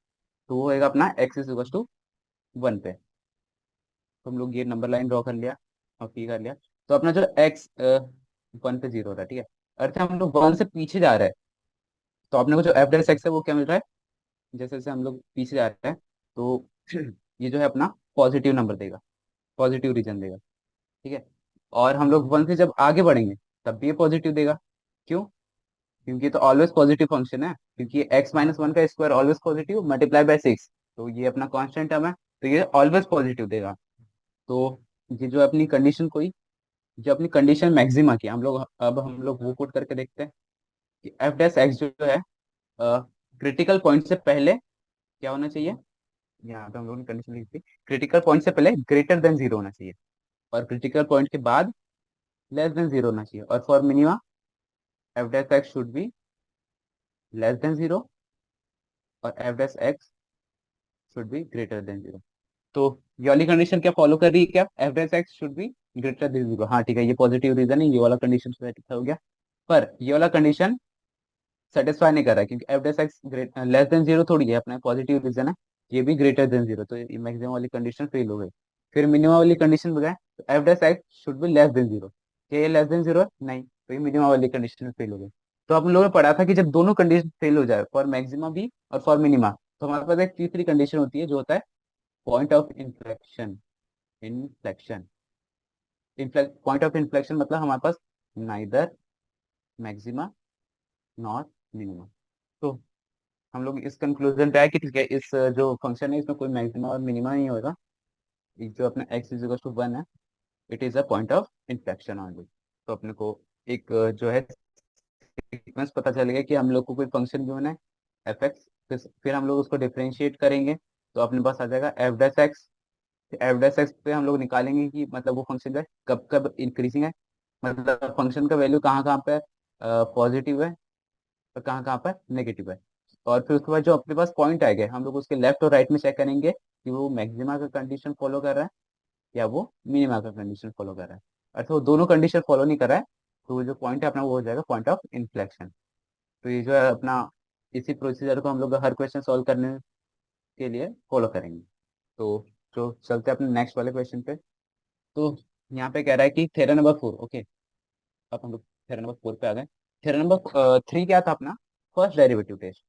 तो वो होएगा अपना x इज टू 1 पे। तो हम लोग ये नंबर लाइन ड्रॉ कर लिया और पी कर लिया। तो अपना जो x 1 पे 0 हो रहा है, ठीक है, अर्थ हम लोग 1 से पीछे जा रहे हैं। तो अपने को जो एफ डैश एक्स है वो क्या मिल रहा है, जैसे जैसे हम लोग पीछे जा रहे हैं तो ये जो है अपना पॉजिटिव नंबर देगा, पॉजिटिव रीजन देगा, ठीक है। और हम लोग 1 से जब आगे बढ़ेंगे तब भी ये पॉजिटिव देगा। क्यों? क्योंकि ये तो ऑलवेज पॉजिटिव फंक्शन है, क्योंकि x-1 का square always positive multiply by 6। तो ये अपना कांस्टेंट टर्म है, तो ये ऑलवेज पॉजिटिव देगा। तो ये जो अपनी कंडीशन कोई, जो अपनी कंडीशन मैक्सिमा की, हम लोग अब हम लोग वो कोट करके देखते हैं कि एफ डैश एक्स जो है क्रिटिकल पॉइंट से पहले क्या होना चाहिए। यहाँ पे हम लोगों ने कंडीशन लिखी थी, क्रिटिकल पॉइंट से पहले ग्रेटर देन 0 होना चाहिए, और क्रिटिकल पॉइंट के बाद लेस देन 0 होना चाहिए। और for minima F dash x should be less than 0 और F dash x should be greater than 0। तो ये वाली कंडीशन क्या फॉलो कर रही है, क्या F dash x should be greater than 0। हाँ ठीक है, ये पॉजिटिव रीजन है, ये वाला कंडीशन हो गया। पर ये वाला कंडीशन सेटिस्फाई नहीं कर रहा है, क्योंकि F dash x great less than 0 थोड़ी है, अपना पॉजिटिव रीजन है, ये भी ग्रेटर देन 0, तो ये मैक्सिमम वाली कंडीशन फेल हो गई। फिर मिनिमम वाली कंडीशन बताए, तो F dash x should be less than 0। क्या ये लेस देन 0 है? नहीं, तो ये मिनिमम वाली कंडीशन फेल हो गई। तो आप लोगों ने पढ़ा था कि जब दोनों कंडीशन फेल हो जाए, फॉर मैक्सिमा भी और फॉर मिनिमा, तो हमारे पास एक तीसरी कंडीशन होती है जो होता है point of inflection. Inflection, point of inflection मतलब हमारे पास नाइदर मैक्सिमा नॉट मिनिमा। तो हम लोग इस कंक्लूजन पे आए कि ठीक है, इस जो फंक्शन है इसमें कोई मैक्सिमा और मिनिमा नहीं होगा। ये जो अपना x इज टू 1 है, it is a point of inflection only. तो अपने को एक जो है सीक्वेंस पता चल गया कि हम लोग को कोई फंक्शन गिवन है एफ एक्स, फिर हम लोग उसको डिफरेंशिएट करेंगे तो अपने पास आ जाएगा f dash x. F dash x पे हम लोग निकालेंगे कि मतलब वो फंक्शन है कब कब इंक्रीजिंग है, मतलब फंक्शन का वैल्यू कहाँ कहाँ पे पॉजिटिव है और कहाँ कहाँ पर नेगेटिव है। और फिर उसके बाद जो अपने पास पॉइंट आएंगे हम लोग उसके लेफ्ट और राइट में चेक करेंगे कि वो मैक्सिमा का कंडीशन फॉलो कर रहा है या वो मिनिमा का कंडीशन फॉलो कर रहा है। अर्थात वो दोनों कंडीशन फॉलो नहीं कर रहा है, तो वो जो पॉइंट है अपना वो हो जाएगा पॉइंट ऑफ इन्फ्लेक्शन। तो ये जो है अपना, इसी प्रोसीजर को हम लोग हर क्वेश्चन सॉल्व करने के लिए फॉलो करेंगे। तो जो चलते हैं अपने नेक्स्ट वाले क्वेश्चन पे। तो यहाँ पे कह रहा है कि थ्योरम नंबर 4, ओके। अब हम लोग थ्योरम नंबर 4 पे आ गए। थ्योरम नंबर 3 क्या था अपना, first derivative test.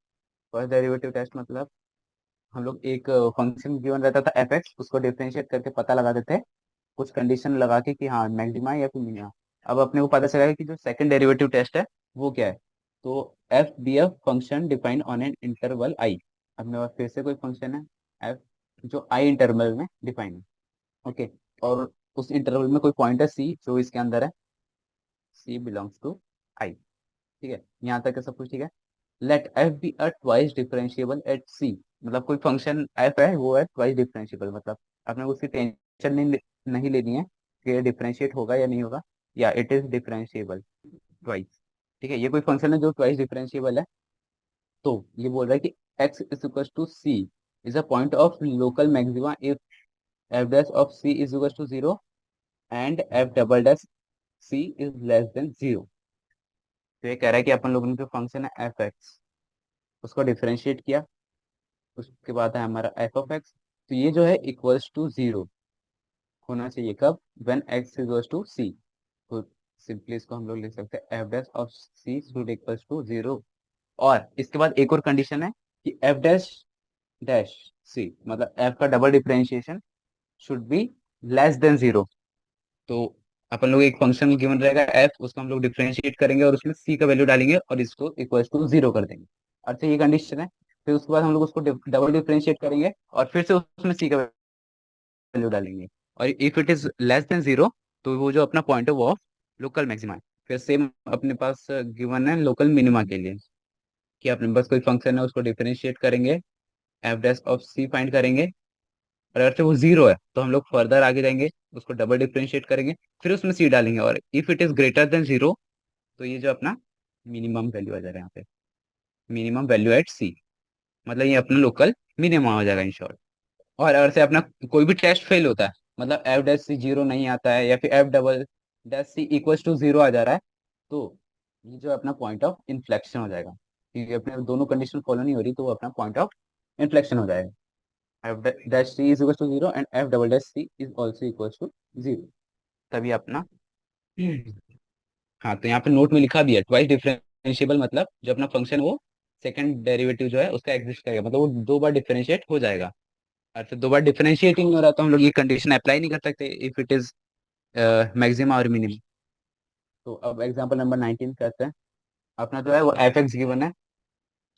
First derivative test मतलब हम लोग एक फंक्शन गिवन रहता था एफ एक्स, उसको डिफरेंशिएट करके पता लगा देते हैं कुछ कंडीशन लगा के कि हाँ मैक्सिमा या फिर मिनिमा। अब अपने को पता चला कि जो सेकंड डेरिवेटिव टेस्ट है वो क्या है। तो f be f function defined on an interval I. अपने पास फिर से कोई फंक्शन है एफ जो आई इंटरवल में डिफाइन है, ओके। और उस इंटरवल में कोई पॉइंट है सी जो इसके अंदर है, सी बिलोंग्स टू आई, ठीक है। यहाँ तक सब कुछ ठीक है। Let f be a twice differentiable at c. मतलब कोई फंक्शन एफ है वो है ट्वाइस डिफरेंशिएबल, मतलब आपने उसकी टेंशन नहीं लेनी है कि डिफरेंशिएट होगा या नहीं होगा, या इट इज डिफरेंशिएबल ट्वाइस, ठीक है। ये कोई फंक्शन है जो ट्वाइस डिफरेंशिएबल है। तो ये बोल रहा है कि x is equal to c is a point of local maxima if f dash of c is equal to 0 and f double dash c is less than 0। तो ये कह रहा है कि अपन लोगों ने जो फंक्शन है एफ एक्स उसको डिफरेंशिएट किया, उसके बाद है हमारा एफ ऑफ एक्स। तो ये जो है इक्वल्स टू 0 होना चाहिए कब, when x equals to c. तो सिंपली इसको हम लोग लिख सकते हैं f dash of c should equals to 0। और इसके बाद एक और कंडीशन है कि एफ डैश डैश सी मतलब एफ का double differentiation should be less than 0। तो अपन लोग एक फंक्शन गिवन रहेगा एफ, उसको हम लोग डिफरेंशिएट करेंगे और उसमें सी का वैल्यू डालेंगे और इसको इक्वल टू 0 कर देंगे। अच्छा ये कंडीशन है। फिर उसके बाद हम लोग उसको डबल डिफरेंशिएट करेंगे और फिर से उसमें सी का वैल्यू डालेंगे। और if it is less than 0 तो वो जो अपना पॉइंट है वो ऑफ लोकल मैक्सिमा है। फिर सेम अपने पास गिवन है लोकल मिनिमा के लिए कि अपने पास कोई फंक्शन है उसको डिफरेंशिएट करेंगे, f dash of c find करेंगे, और अगर से वो जीरो है तो हम लोग फर्दर आगे जाएंगे, उसको डबल डिफरेंशिएट करेंगे, फिर उसमें सी डालेंगे, और if it is greater than zero तो ये जो अपना मिनिमम वैल्यू आ जाएगा यहाँ पे, मिनिमम वैल्यू एट सी, मतलब ये अपना लोकल मिनिमम हो जाएगा इन शॉर्ट। और अगर से अपना कोई भी टेस्ट फेल होता है, मतलब एफ डैश सी जीरो नहीं आता है या फिर f double dash c equal to zero आ जा रहा है, तो ये जो अपना पॉइंट ऑफ इन्फ्लेक्शन हो जाएगा, क्योंकि अपने दोनों कंडीशन फॉलो नहीं हो रही, तो वो अपना पॉइंट ऑफ इन्फ्लेक्शन हो जाएगा। F dash c is equal to zero and f double dash c is also equal to zero, तभी अपना हाँ, तो यहाँ पे नोट में लिखा भी है ट्वाइस डिफरेंशिएबल, मतलब जो अपना फंक्शन वो सेकंड डेरिवेटिव जो है उसका एग्जिस्ट करेगा, मतलब वो दो बार डिफरेंशिएट हो जाएगा। और फिर दो बार डिफरेंशिएटिंग नहीं हो रहा तो हम लोग ये कंडीशन अप्लाई नहीं कर सकते इफ इट इज मैक्सिमा और मिनिमम। तो अब एग्जांपल नंबर 19 कहते हैं, अपना जो है वो एफ एक्स गिवन है।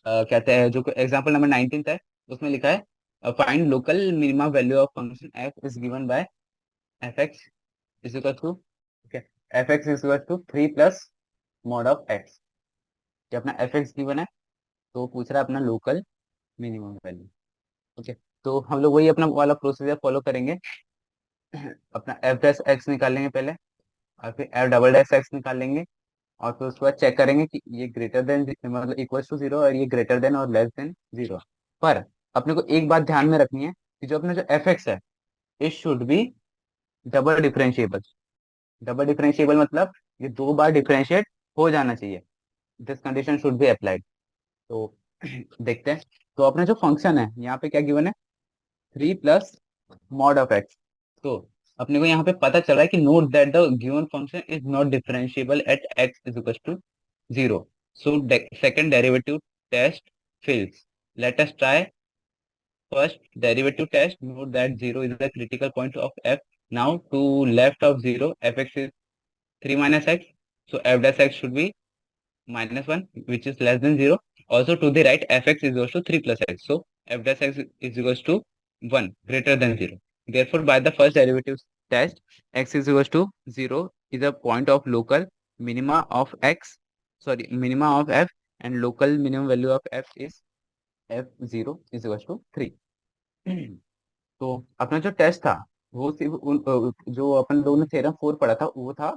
कहते हैं जो एग्जांपल नंबर 19 है उसमें लिखा है find local minimum value of function f is given by f x is equal to, f x is equal to 3 plus mod of x. कि अपना एफ एक्स गिवन है तो पूछ रहा है अपना लोकल मिनिमम वैल्यू। ओके, तो हम लोग वही अपना वाला प्रोसीजर फॉलो करेंगे। अपना एफ डैश एक्स निकालेंगे पहले, और फिर एफ डबल डैश एक्स निकाल लेंगे, और फिर उसके बाद चेक करेंगे कि ये ग्रेटर देन मतलब इक्वल टू जीरो और ये ग्रेटर देन और लेस देन जीरो। पर अपने को एक बात ध्यान में रखनी है कि जो अपना जो एफ एक्स है it should be double differentiable. Double differentiable मतलब ये दो बार डिफरेंशिएट हो जाना चाहिए, this condition should be applied. तो देखते हैं। तो अपना जो फंक्शन है यहाँ पे क्या गिवन है, 3 प्लस मॉड ऑफ एक्स। तो अपने को यहाँ पे पता चला है कि note that the given function is not differentiable at x is equal to zero, so second derivative test fails. Let us try first derivative test. Note that 0 is the critical point of f. Now to left of 0 fx is 3 minus x, so f dash x should be minus 1, which is less than 0. Also to the right fx is equal to 3 plus x, so f dash x is equal to 1 greater than 0. Therefore by the first derivative test x is equal to 0 is a point of local minima of x, sorry, minima of f, and local minimum value of f is f0 is equal to 3. तो अपना जो test था वो सिर्फ जो अपन लोगों ने theorem 4 पढ़ा था वो था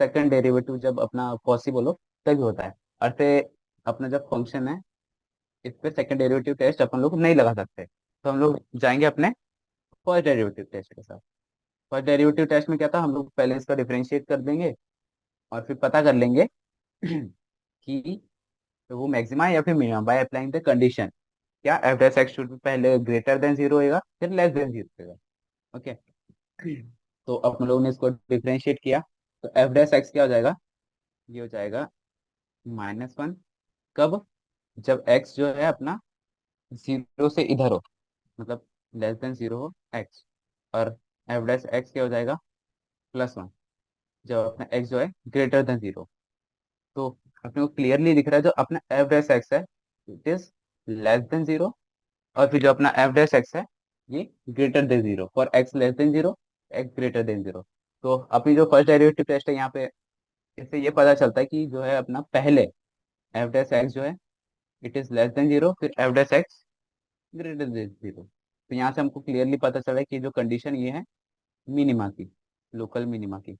सेकंड डेरिवेटिव जब अपना पॉसिबल हो तभी होता है। अर्थात अपना जब फंक्शन है इस पे सेकंड डेरिवेटिव टेस्ट अपन लोग नहीं लगा सकते, तो हम लोग जाएंगे अपने फर्स्ट डेरिवेटिव टेस्ट के साथ। फर्स्ट डेरिवेटिव टेस्ट में क्या था, हम लोग पहले इसका डिफरेंशिएट कर देंगे और फिर पता कर लेंगे कि वो मैक्सिमा है या फिर minimum by applying the condition. क्या एफ डैश एक्स शुड पहले ग्रेटर देन जीरो होएगा फिर लेस देन जीरो होएगा। ओके, तो अपन लोगों ने इसको डिफरेंशिएट किया, तो एफ डैश एक्स क्या हो जाएगा, ये हो जाएगा -1। कब, जब एक्स जो है अपना जीरो से इधर हो, मतलब लेस देन जीरो हो एक्स, और एफ डैश एक्स क्या हो जाएगा +1 जब अपना एक्स जो है ग्रेटर देन जीरो। तो अपने को क्लियरली दिख रहा है जो अपना एफ डैश एक्स है it is less than zero, और फिर जो अपना एफ डैश एक्स है ये greater than zero for x less than zero, x greater than zero. तो अपनी जो फर्स्ट डेरिवेटिव टेस्ट है यहाँ पे, इससे ये पता चलता है कि जो है अपना पहले एफ डैश एक्स जो है it is less than zero, फिर f dash x greater than zero. तो यहाँ से हमको क्लियरली पता चला है कि जो कंडीशन ये है मिनिमा की, लोकल मिनिमा की,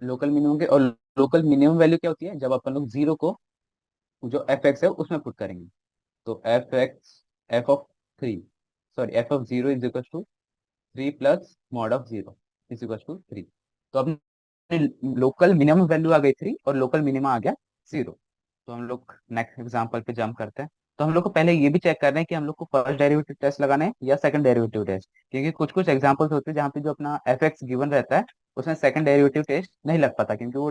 लोकल मिनिमम की। और लोकल मिनिमम वैल्यू क्या होती है, जब अपन लोग जीरो को जो एफ एक्स है उसमें पुट करेंगे। तो f x, f of three, sorry f of zero is equal to 3 plus mod of zero is equal to 3। तो अपने लोकल मिनिमम वैल्यू आ गई 3 और लोकल मिनिमा आ गया 0। तो हम लोग नेक्स्ट एग्जांपल पे जंप करते हैं। तो हम लोग को पहले ये भी चेक करना है कि हम लोग को फर्स्ट डेरिवेटिव टेस्ट लगाना है या सेकंड डेरिवेटिव टेस्ट, क्योंकि कुछ कुछ एग्जांपल्स होते हैं जहाँ पे जो अपना एफ एक्स गिवन रहता है उसमें सेकंड डेरिवेटिव टेस्ट नहीं लग पाता क्योंकि वो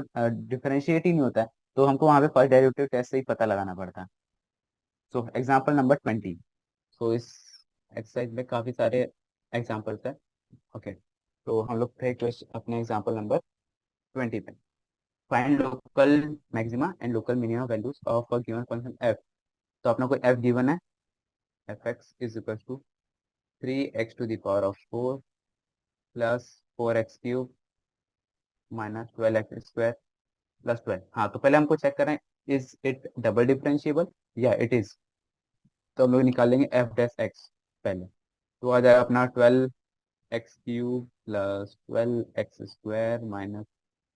डिफरेंशिएट ही नहीं होता है। तो हमको वहाँ पे फर्स्ट डेरिवेटिव टेस्ट से ही पता लगाना पड़ता है। सो एग्जाम्पल नंबर 20। सो इस एक्सरसाइज में काफी सारे एग्जाम्पल्स है। ओके, तो हम लोग थे क्वेश्चन अपने एग्जाम्पल नंबर 20 पे। Find local maxima and local minimum values of a given function f. तो अपना कोई एफ गिवन है, f x is equal to 3x⁴ plus 4x³ minus 12x² plus 12। हाँ, तो पहले हमको चेक करें इज इट डबल डिफरेंशिएबल, या इट इज। तो हम लोग निकालेंगे एफ डैश एक्स पहले। तो आ जाएगा अपना 12x³ plus 12x² minus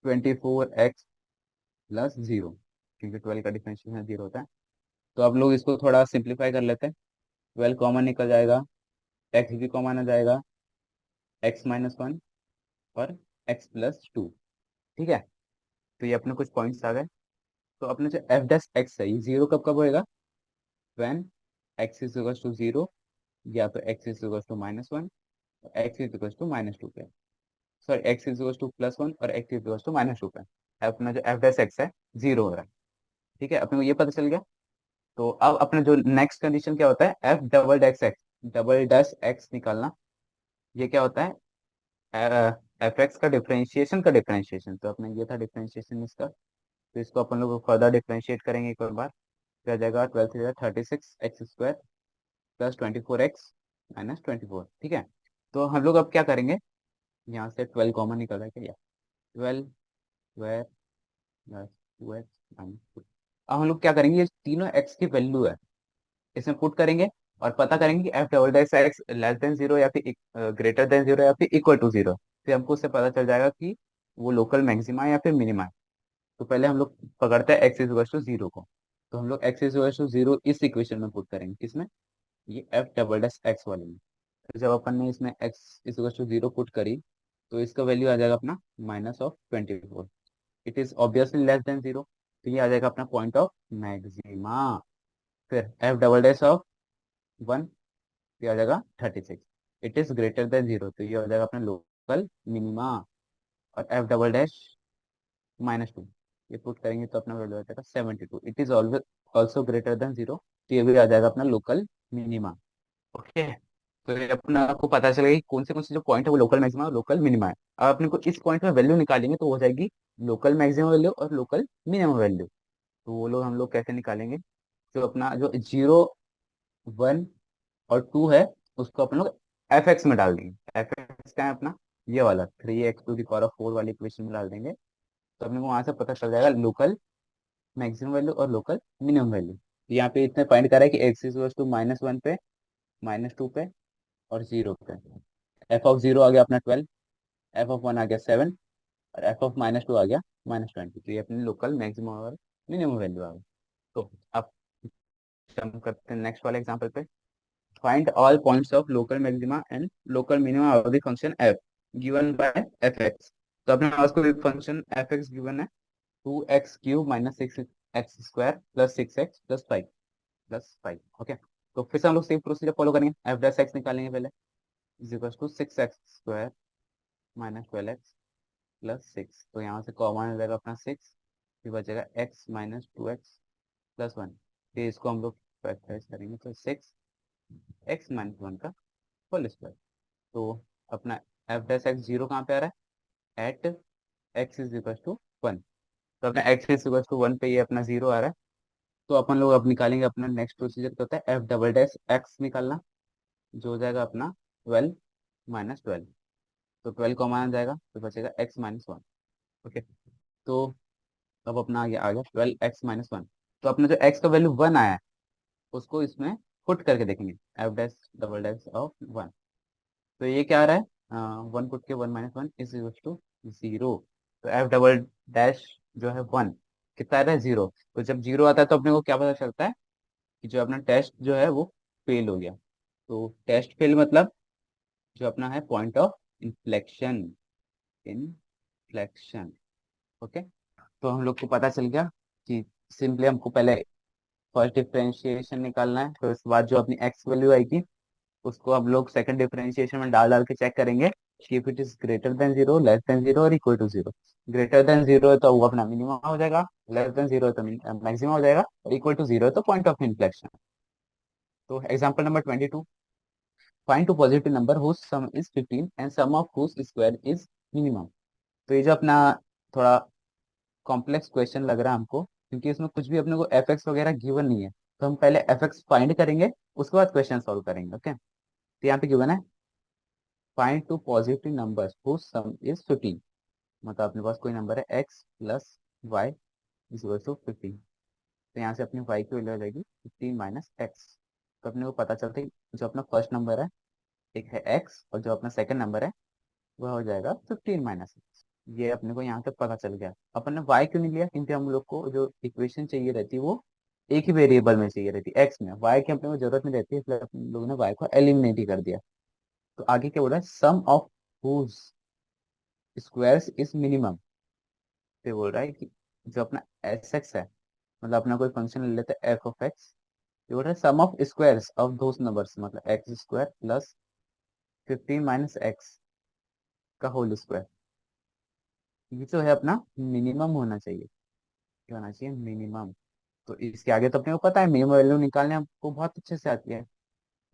24x+0, क्योंकि 12 का डिफरेंशिएशन 0 होता है। तो अब लोग इसको थोड़ा सिंप्लीफाई कर लेते हैं। 12 कॉमन निकल जाएगा, एक्स भी कॉमन आ जाएगा, x-1 और x+2। ठीक है, तो ये अपने कुछ पॉइंट्स आ गए। तो अपने जो एफ डैश एक्स है, ये जीरो कब कब होएगा? When x is equal to zero, या तो x is equal to -1, x is equal to -2 पे। Sorry, x is equal to +1 और एक्स इज इक्वल टू -2 पे। अपना जो एफ डैश एक्स है, जीरो हो रहा है। ठीक है, अपने को ये पता चल गया। तो अब अपने जो नेक्स्ट कंडीशन क्या होता है, F double dash x, double dash x निकालना। ये क्या होता है? एफ एक्स का डिफरेंशिएशन का डिफरेंशिएशन। तो अपने ये था डिफरेंशिएशन इसका। तो इसको अपन लोग फर्दर डिफरेंशिएट करेंगे एक और बार। क्या जाएगा? 12×36 x² प्लस 24x-24। ठीक है, तो हम लोग अब क्या करेंगे, यहाँ से 12 कॉमन निकल रहा है क्या? 12 प्लस 2x-2। अब हम लोग क्या करेंगे, ये तीनों x की वैल्यू है, इसमें पुट करेंगे और पता करेंगे कि F double dash x less than zero, या फिर ग्रेटर देन जीरो, या फिर इक्वल टू जीरो। फिर हमको उससे पता चल जाएगा कि वो लोकल मैक्सिमा है या फिर मिनिमा है। तो पहले हम लोग पकड़ते हैं एक्स इज टू जीरो को। तो हम लोग एक्स इज टू जीरो इस इक्वेशन में पुट करेंगे, किसमें? ये एफ डबल डैश एक्स वाले में। तो जब अपन ने इसमें x is to zero put करी, तो इसका वैल्यू आ जाएगा अपना -24। It is obviously less than zero, तो ये आ जाएगा अपना पॉइंट ऑफ मैक्सिमा। फिर एफ डबल डैश ऑफ 1, ये आ जाएगा 36। It is greater than zero, तो ये हो जाएगा अपना लोकल मिनिमा। और एफ डबल डैश -2, ये पुट करेंगे तो अपना वैल्यू आ जाएगा 72। It is always also greater than zero, तो ये भी आ जाएगा अपना लोकल मिनिमा। ओके, तो ये अपना आपको पता चलेगा कि कौन से जो पॉइंट है वो लोकल मैक्सिमा और लोकल मिनिमा है। अब अपने को इस पॉइंट में वैल्यू निकालेंगे तो हो जाएगी लोकल मैक्सिमम वैल्यू और लोकल मिनिमम वैल्यू। तो वो लोग हम लोग कैसे निकालेंगे? तो अपना जो 0, 1 और 2 है, उसको अपन लोग एफ एक्स में डाल देंगे। एफ एक्स क्या है अपना? ये वाला 3x⁴ वाली इक्वेशन में डाल देंगे। तो अपने को वहां से पता चल जाएगा लोकल मैक्सिमम वैल्यू और लोकल मिनिमम वैल्यू। यहाँ पे इतने पॉइंट करा है कि एक्स इज टू -1 पे, -2 पे और 0 पे। एफ ऑफ 0 आ गया अपना 12, एफ ऑफ 1 आ गया 7, और एफ ऑफ -2 आ गया -20। तो ये अपनी लोकल मैक्सिमम और मिनिमम वैल्यू आ गई। तो अब हम करते हैं नेक्स्ट वाले एग्जाम्पल पे। Find all points of local maxima and local minima of the function F given by f x. तो अपने पास कोई फंक्शन एफ एक्स गिवन है, 2x³ minus 6x² plus 6x+5 okay. तो फिर से हम लोग सेम प्रोसीजर फॉलो करेंगे, एफ डैश एक्स निकालेंगे पहले। Is equal to 6x² minus 12x+6। तो यहाँ से कॉमन रहेगा अपना 6, फिर बचेगा x-2x+1। फिर इसको हम लोग फैक्टराइज करेंगे, तो 6x-1 का होल स्क्वायर। तो अपना एफ डैश एक्स जीरो कहाँ पे आ रहा है? At x is equal to 1। तो अपना एक्स इज इक्वल टू 1 पे ये अपना जीरो आ रहा है। तो अपन लोग अब निकालेंगे अपना नेक्स्ट प्रोसीजर क्या होता है, एफ डबल डैश एक्स निकालना, जो हो जाएगा अपना 12 - 12। तो 12 कॉमन आ जाएगा, तो बचेगा x-1। ओके, तो अब अपना ये आ गया 12x-1। तो अपना जो x का वैल्यू 1 आया है, उसको इसमें पुट करके देखेंगे, F dash double dash of 1। तो ये क्या आ रहा है? 1 पुट के 1 - 1 इज इक्वल टू 0। तो एफ डबल डैश जो है 1 कितना आ रहा है? 0। तो जब 0 आता है तो अपने को क्या पता चलता है कि जो अपना टेस्ट जो है वो फेल हो गया। तो टेस्ट फेल मतलब जो अपना है point of inflection, inflection. Okay, तो हम लोग को पता चल गया कि सिंपली हमको पहले फर्स्ट डिफरेंशिएशन निकालना है, फिर उसके बाद जो अपनी एक्स वैल्यू आएगी उसको हम लोग सेकंड डिफरेंशिएशन में डाल डाल के चेक करेंगे कि if it is greater than zero, less than zero और equal to zero. Greater than zero है तो वो अपना मिनिमम हो जाएगा, लेस देन जीरो है तो मैक्सिमम हो जाएगा, और इक्वल टू जीरो है तो पॉइंट ऑफ इन्फ्लेक्शन। तो example number 22, find two positive number whose sum is 15 and sum of whose square is minimum. तो ये जो अपना थोड़ा कॉम्प्लेक्स क्वेश्चन लग रहा है हमको, क्योंकि इसमें कुछ भी अपने को एफ एक्स वगैरह गिवन नहीं है। तो हम पहले एफ एक्स फाइंड करेंगे, उसके बाद क्वेश्चन सॉल्व करेंगे। ओके, तो यहाँ पे गिवन है find two positive numbers whose sum is 15। मतलब अपने पास कोई नंबर है x plus y is equal to 15। तो यहाँ से अपनी y की वैल्यू आ जाएगी 15 - x। तो अपने को पता चलता है कि जो अपना फर्स्ट नंबर है एक है x, और जो अपना सेकंड नंबर है वह हो जाएगा 15 - x। ये अपने को यहाँ तक पता चल गया। अपन ने y क्यों नहीं लिया, क्योंकि हम लोग को जो इक्वेशन चाहिए रहती है वो एक ही वेरिएबल में चाहिए रहती है, x में। y की अपने को जरूरत नहीं रहती है, इसलिए अपन लोगों ने y को एलिमिनेट ही कर दिया। तो आगे क्या बोला है, sum of whose squares is minimum. पे बोल रहा है कि जो अपना एस एक्स है, मतलब अपना कोई फंक्शन ले लेते हैं एफ ऑफ एक्स, ये बोल रहा है sum of squares of those numbers, मतलब एक्स स्क्वायर प्लस 15 - x का होल स्क्वायर। ये जो है अपना मिनिमम होना चाहिए। क्या होना चाहिए, मिनिमम। तो इसके आगे तो अपने को पता है मिनिमम वैल्यू निकालने हमको बहुत अच्छे से आती है।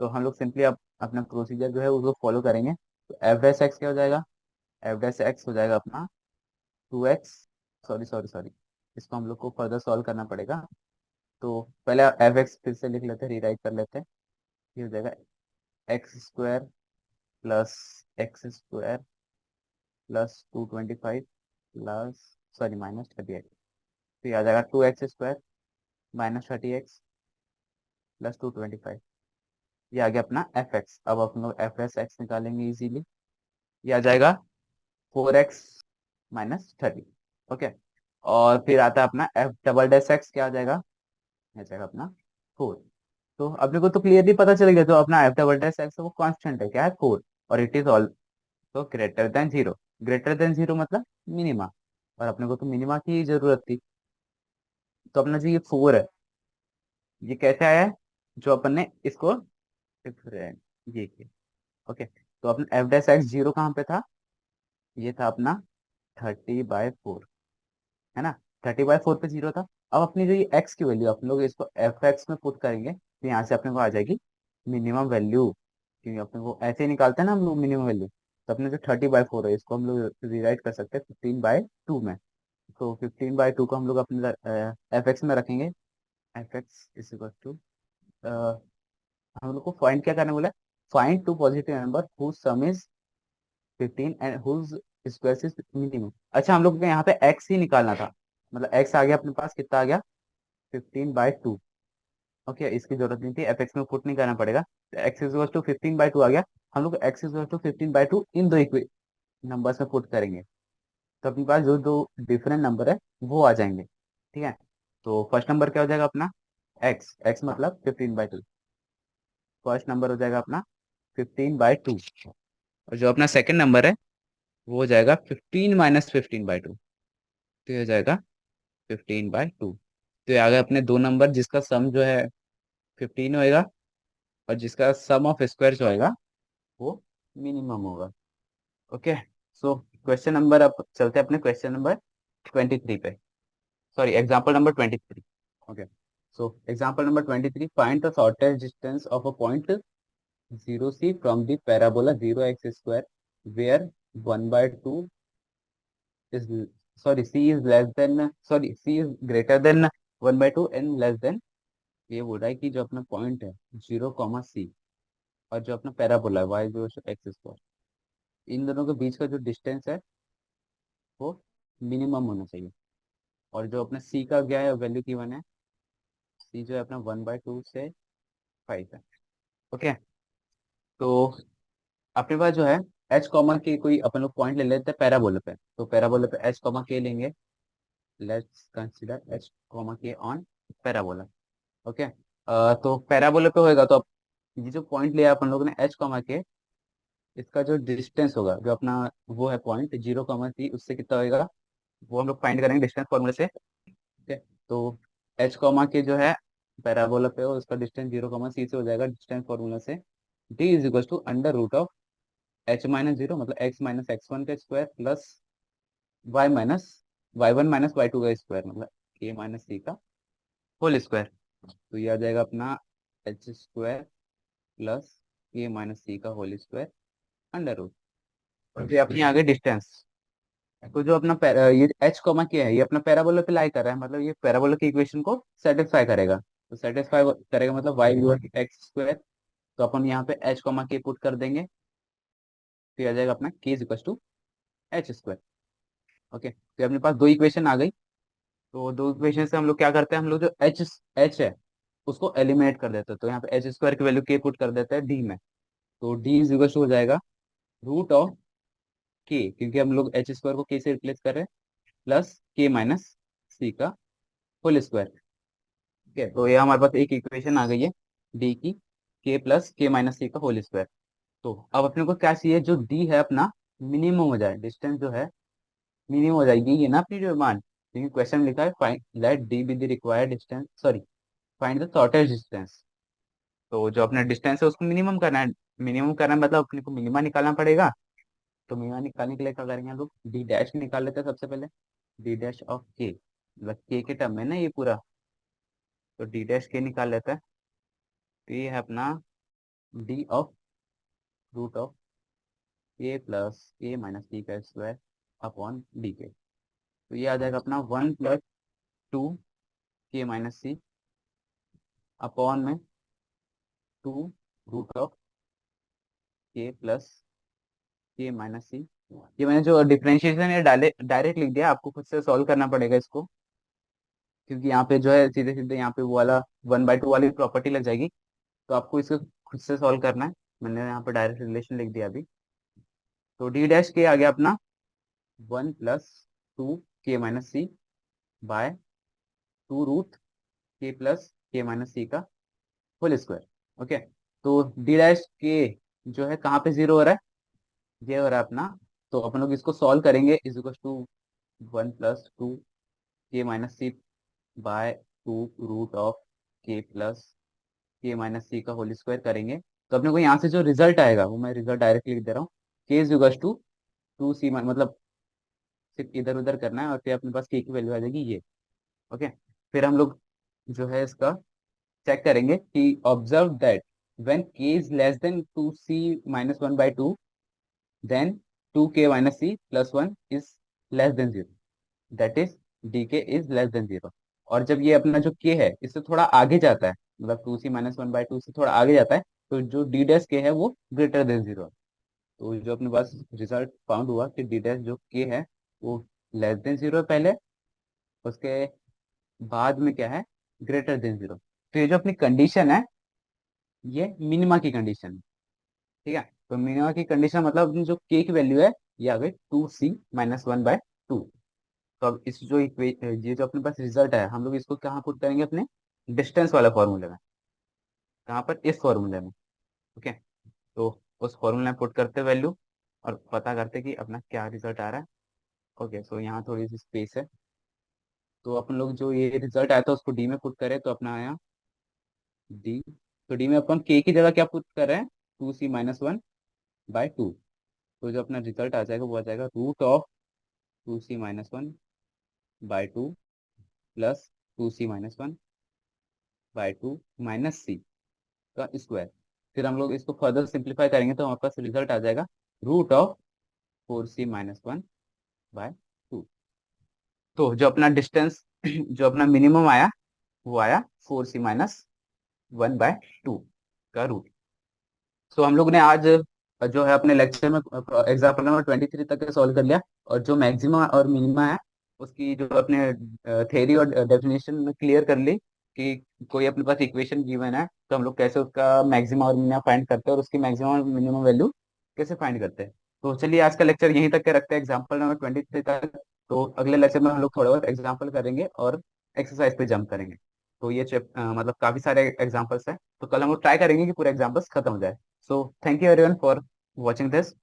तो हम लोग सिंपली अब अपना प्रोसीजर जो है उसको फॉलो करेंगे। तो एफ डैश एक्स क्या हो जाएगा, एफ डैश एक्स हो जाएगा अपना 2x, सॉरी सॉरी सॉरी, इसको हम लोग को फर्दर सॉल्व करना पड़ेगा। तो पहले एफ एक्स फिर से लिख लेते हैं, रीराइट कर लेते हैं। ये हो जाएगा x² plus x² plus 225 plus, sorry, -38। तो ये आ जाएगा 2x² -30x प्लस 225। ये आ गया अपना एफ एक्स। अब अपन लोग एफ एस एक्स निकालेंगे इजीली। ये आ जाएगा 4x - 30। ओके। और फिर आता है अपना एफ डबल डैश एक्स, क्या आ जाएगा, आ जाएगा अपना 4। तो अपने को तो क्लियरली पता चल गया, जो अपना एफ डबल डैश एक्स है वो कांस्टेंट है, क्या है, 4। और इट इज ऑल तो greater than zero. Greater than zero मतलब मिनिमा, और अपने को तो मिनिमा की ही जरूरत थी। तो अपना जो ये 4 है, ये कैसे आया है, जो अपन ने इसको डिफरेंट ये किया। ओके। तो अपना एफ डैश एक्स जीरो कहाँ पे था, ये था अपना 30/4, है ना। 30/4 पे जीरो था। अब अपनी जो ये एक्स की वैल्यू, अपन लोग इसको एफ एक्स में पुट करेंगे, तो यहाँ से अपने को आ जाएगी मिनिमम वैल्यू। क्योंकि अपने को ऐसे ही निकालते हैं ना हम लोग मिनिमम वैल्यू। तो अपने जो 30/4 है, इसको हम लोग रिराइट कर सकते हैं 15/2 में। तो 15/2 को हम लोग अपने एफ एक्स में रखेंगे। F x is equal to, हम लोग को फाइंड क्या करने बोला, find two positive number whose sum is 15 and whose square is minimum. अच्छा, हम लोग को यहाँ पे एक्स ही निकालना था, मतलब एक्स आ गया अपने पास, कितना आ गया, 15/2। ओके, इसकी जरूरत नहीं थी, एफ एक्स में पुट नहीं करना पड़ेगा। एक्स इज टू 15/2 आ गया। हम लोग एक्स इज टू 15/2 इन दो नंबर्स में पुट करेंगे, तो अपने पास जो दो डिफरेंट नंबर है वो आ जाएंगे। ठीक है। तो फर्स्ट नंबर क्या हो जाएगा अपना, एक्स, एक्स मतलब 15/2। फर्स्ट नंबर हो जाएगा अपना 15/2। और जो अपना सेकंड नंबर है वो हो जाएगा 15 - 15/2। तो ये हो जाएगा 15/2। तो ये आ गए अपने दो नंबर जिसका सम जो है 15 होएगा, और जिसका सम ऑफ स्क्वायर जो होएगा वो मिनिमम होगा। ओके। सो क्वेश्चन नंबर, अब चलते हैं अपने क्वेश्चन नंबर 23 पे, sorry example number 23। Okay. So example number 23, find the shortest distance of a point 0C from the parabola 0x² where 1/2 is, sorry, c is less than, sorry, c is greater than 1/2 and less than, ये बोल रहा है कि जो अपना point है 0, C, और जो अपना पैराबोला है y0x², इन दोनों के बीच का जो डिस्टेंस है वो मिनिमम होना चाहिए। और जो अपना c का क्या है, वैल्यू की 1 है, c जो है अपना 1/2 से 5 है। ओके। तो अपने पास जो है h कॉमा के कोई अपन लोग पॉइंट ले लेते हैं पैराबोला पे। तो पैराबोला पे h कॉमा के लेंगे। लेट्स कंसीडर h कॉमा के ऑन पैराबोला। ओके। तो पैराबोला पे होएगा, तो अब ये जो पॉइंट लिया अपन लोगों ने एच कॉमा के, इसका जो डिस्टेंस होगा, जो अपना वो है पॉइंट 0, C, उससे कितना होएगा वो हम लोग फाइंड करेंगे डिस्टेंस फॉर्मूले से। ठीक है। तो एच कॉमा के जो है पैराबोला पे, और उसका डिस्टेंस 0, C से हो जाएगा डिस्टेंस फॉर्मूला से, d is equal to under root of h - 0, मतलब x - x1 का square plus y - y1 - y2 का स्क्वायर, मतलब a - c का होल स्क्वायर। तो ये आ जाएगा अपना h² प्लस a - c का होल स्क्वायर अंडर रूट। और फिर अपनी आगे डिस्टेंस। तो जो अपना ये h कॉमा क्या है, ये अपना पैराबोला पे लाई कर रहा है, मतलब ये पैराबोला की इक्वेशन को सेटिस्फाई करेगा। तो सेटिस्फाई करेगा मतलब y/x²। तो अपन यहाँ पे h कॉमा के पुट कर देंगे, फिर आ जाएगा अपना k is equal to h²। Okay. तो अपने पास दो इक्वेशन आ गई। तो दो इक्वेशन से हम लोग क्या करते हैं, हम लोग जो h है उसको एलिमिनेट कर देते हैं। तो यहाँ पे h² की वैल्यू k पुट कर देते हैं d में। तो डी इज इक्वल टू हो जाएगा रूट ऑफ के, क्योंकि हम लोग एच स्क्वायर को के से रिप्लेस कर रहे हैं, प्लस के माइनस सी का होल स्क्वायर। ठीक है, तो ये हमारे पास एक इक्वेशन आ गई है डी की, के प्लस के माइनस सी का होल स्क्वायर। तो अब अपने को क्या चाहिए, जो डी है अपना मिनिमम हो जाए, डिस्टेंस जो है मिनिमम हो जाएगी, ये ना अपनी डिमांड, क्योंकि क्वेश्चन में लिखा है find let d be the required distance, sorry find the shortest distance. तो जो अपना डिस्टेंस है उसको मिनिमम करना है। मिनिमम करना है मतलब अपने को मिनिमा निकालना पड़ेगा। तो मिनिमा निकालने के लिए क्या करेंगे हम लोग, डी डैश निकाल लेते हैं सबसे पहले। डी डैश ऑफ के, मतलब के टर्म में ना ये पूरा, तो डी डैश के निकाल लेते हैं। तो ये है अपना d of root of a plus a minus d का स्क्वायर अपॉन डी के। तो ये आ जाएगा अपना 1 + 2 के माइनस सी अपॉन में 2 root of k plus k minus सी। ये मैंने जो डिफरेंशिएशन है डायरेक्ट लिख दिया, आपको खुद से सॉल्व करना पड़ेगा इसको, क्योंकि यहाँ पे जो है सीधे सीधे यहाँ पे वो वाला 1/2 वाली प्रॉपर्टी लग जाएगी। तो आपको इसको खुद से सॉल्व करना है। मैंने यहाँ पे डायरेक्ट रिलेशन लिख दिया अभी। तो डी डैश के आ गया अपना 1 + 2 k minus c by 2 root के प्लस के माइनस सी का होल स्क्वायर। ओके, तो डी डैश के जो है कहाँ पे जीरो हो रहा है, ये हो रहा है अपना। तो अपन लोग इसको सॉल्व करेंगे, is equal to 1 + 2 k minus c by 2 root of k plus k minus c का होल स्क्वायर करेंगे। तो अपने को यहाँ से जो रिजल्ट आएगा वो मैं रिजल्ट डायरेक्ट लिख दे रहा हूँ, के इज इक्वल टू 2c, मतलब सिर्फ इधर उधर करना है और फिर अपने पास के की वैल्यू आ जाएगी ये। ओके, फिर हम लोग जो है इसका चेक करेंगे कि observe that when k is less than 2c-1/2 then 2k-c+1 is less than 0, that is d k is less than 0। और जब ये अपना जो के है इससे थोड़ा आगे जाता है, मतलब 2c-1/2 से थोड़ा आगे जाता है, तो जो डी डैश के है वो ग्रेटर देन 0। तो जो अपने पास रिजल्ट फाउंड हुआ कि डी डैश जो के है वो लेस देन 0 है पहले, उसके बाद में क्या है, ग्रेटर देन 0। तो ये जो अपनी कंडीशन है ये मिनिमा की कंडीशन है। ठीक है, तो मिनिमा की कंडीशन मतलब अपनी जो के की वैल्यू है ये आ गई 2c-1/2। तो अब इस जो ये जो अपने पास रिजल्ट है हम लोग इसको कहाँ पुट करेंगे, अपने डिस्टेंस वाला फॉर्मूले में। कहाँ पर, इस फॉर्मूले में। ओके, तो उस फॉर्मूले में पुट करते वैल्यू और पता करते कि अपना क्या रिजल्ट आ रहा है। ओके, सो यहाँ थोड़ी सी स्पेस है, तो अपन लोग जो ये रिजल्ट आया था उसको डी में पुट करें, तो अपना आया डी। तो डी में अपन के की जगह क्या पुट कर रहे हैं, 2c-1/2। तो जो अपना रिजल्ट आ जाएगा वो आ जाएगा root of 2c-1/2 plus 2c-1/2 minus c का स्क्वायर। फिर हम लोग इसको फर्दर सिंप्लीफाई करेंगे तो हमारे पास रिजल्ट आ जाएगा रूट ऑफ 4c-1/2। तो जो अपना डिस्टेंस जो अपना मिनिमम आया वो आया 4c-1/2 का रूट। सो हम लोग ने आज जो है अपने लेक्चर में एग्जाम्पल नंबर 23 तक सॉल्व कर लिया, और जो मैक्सिमा और मिनिमा है उसकी जो अपने थ्योरी और डेफिनेशन में क्लियर कर ली कि कोई अपने पास इक्वेशन गिवन है तो हम लोग कैसे उसका मैक्सिमा और मिनिमा फाइंड करते हैं और उसकी मैक्सिमम और मिनिमम वैल्यू कैसे फाइंड करते हैं। तो चलिए आज का लेक्चर यहीं तक के रखते हैं, एग्जाम्पल नंबर 23 तक। तो अगले लेक्चर में हम लोग थोड़ा बहुत एग्जाम्पल करेंगे और एक्सरसाइज पे जंप करेंगे। तो ये मतलब काफी सारे एग्जाम्पल्स हैं, तो कल हम लोग ट्राई करेंगे कि पूरे एग्जाम्पल्स खत्म हो जाए। So thank you everyone for watching this.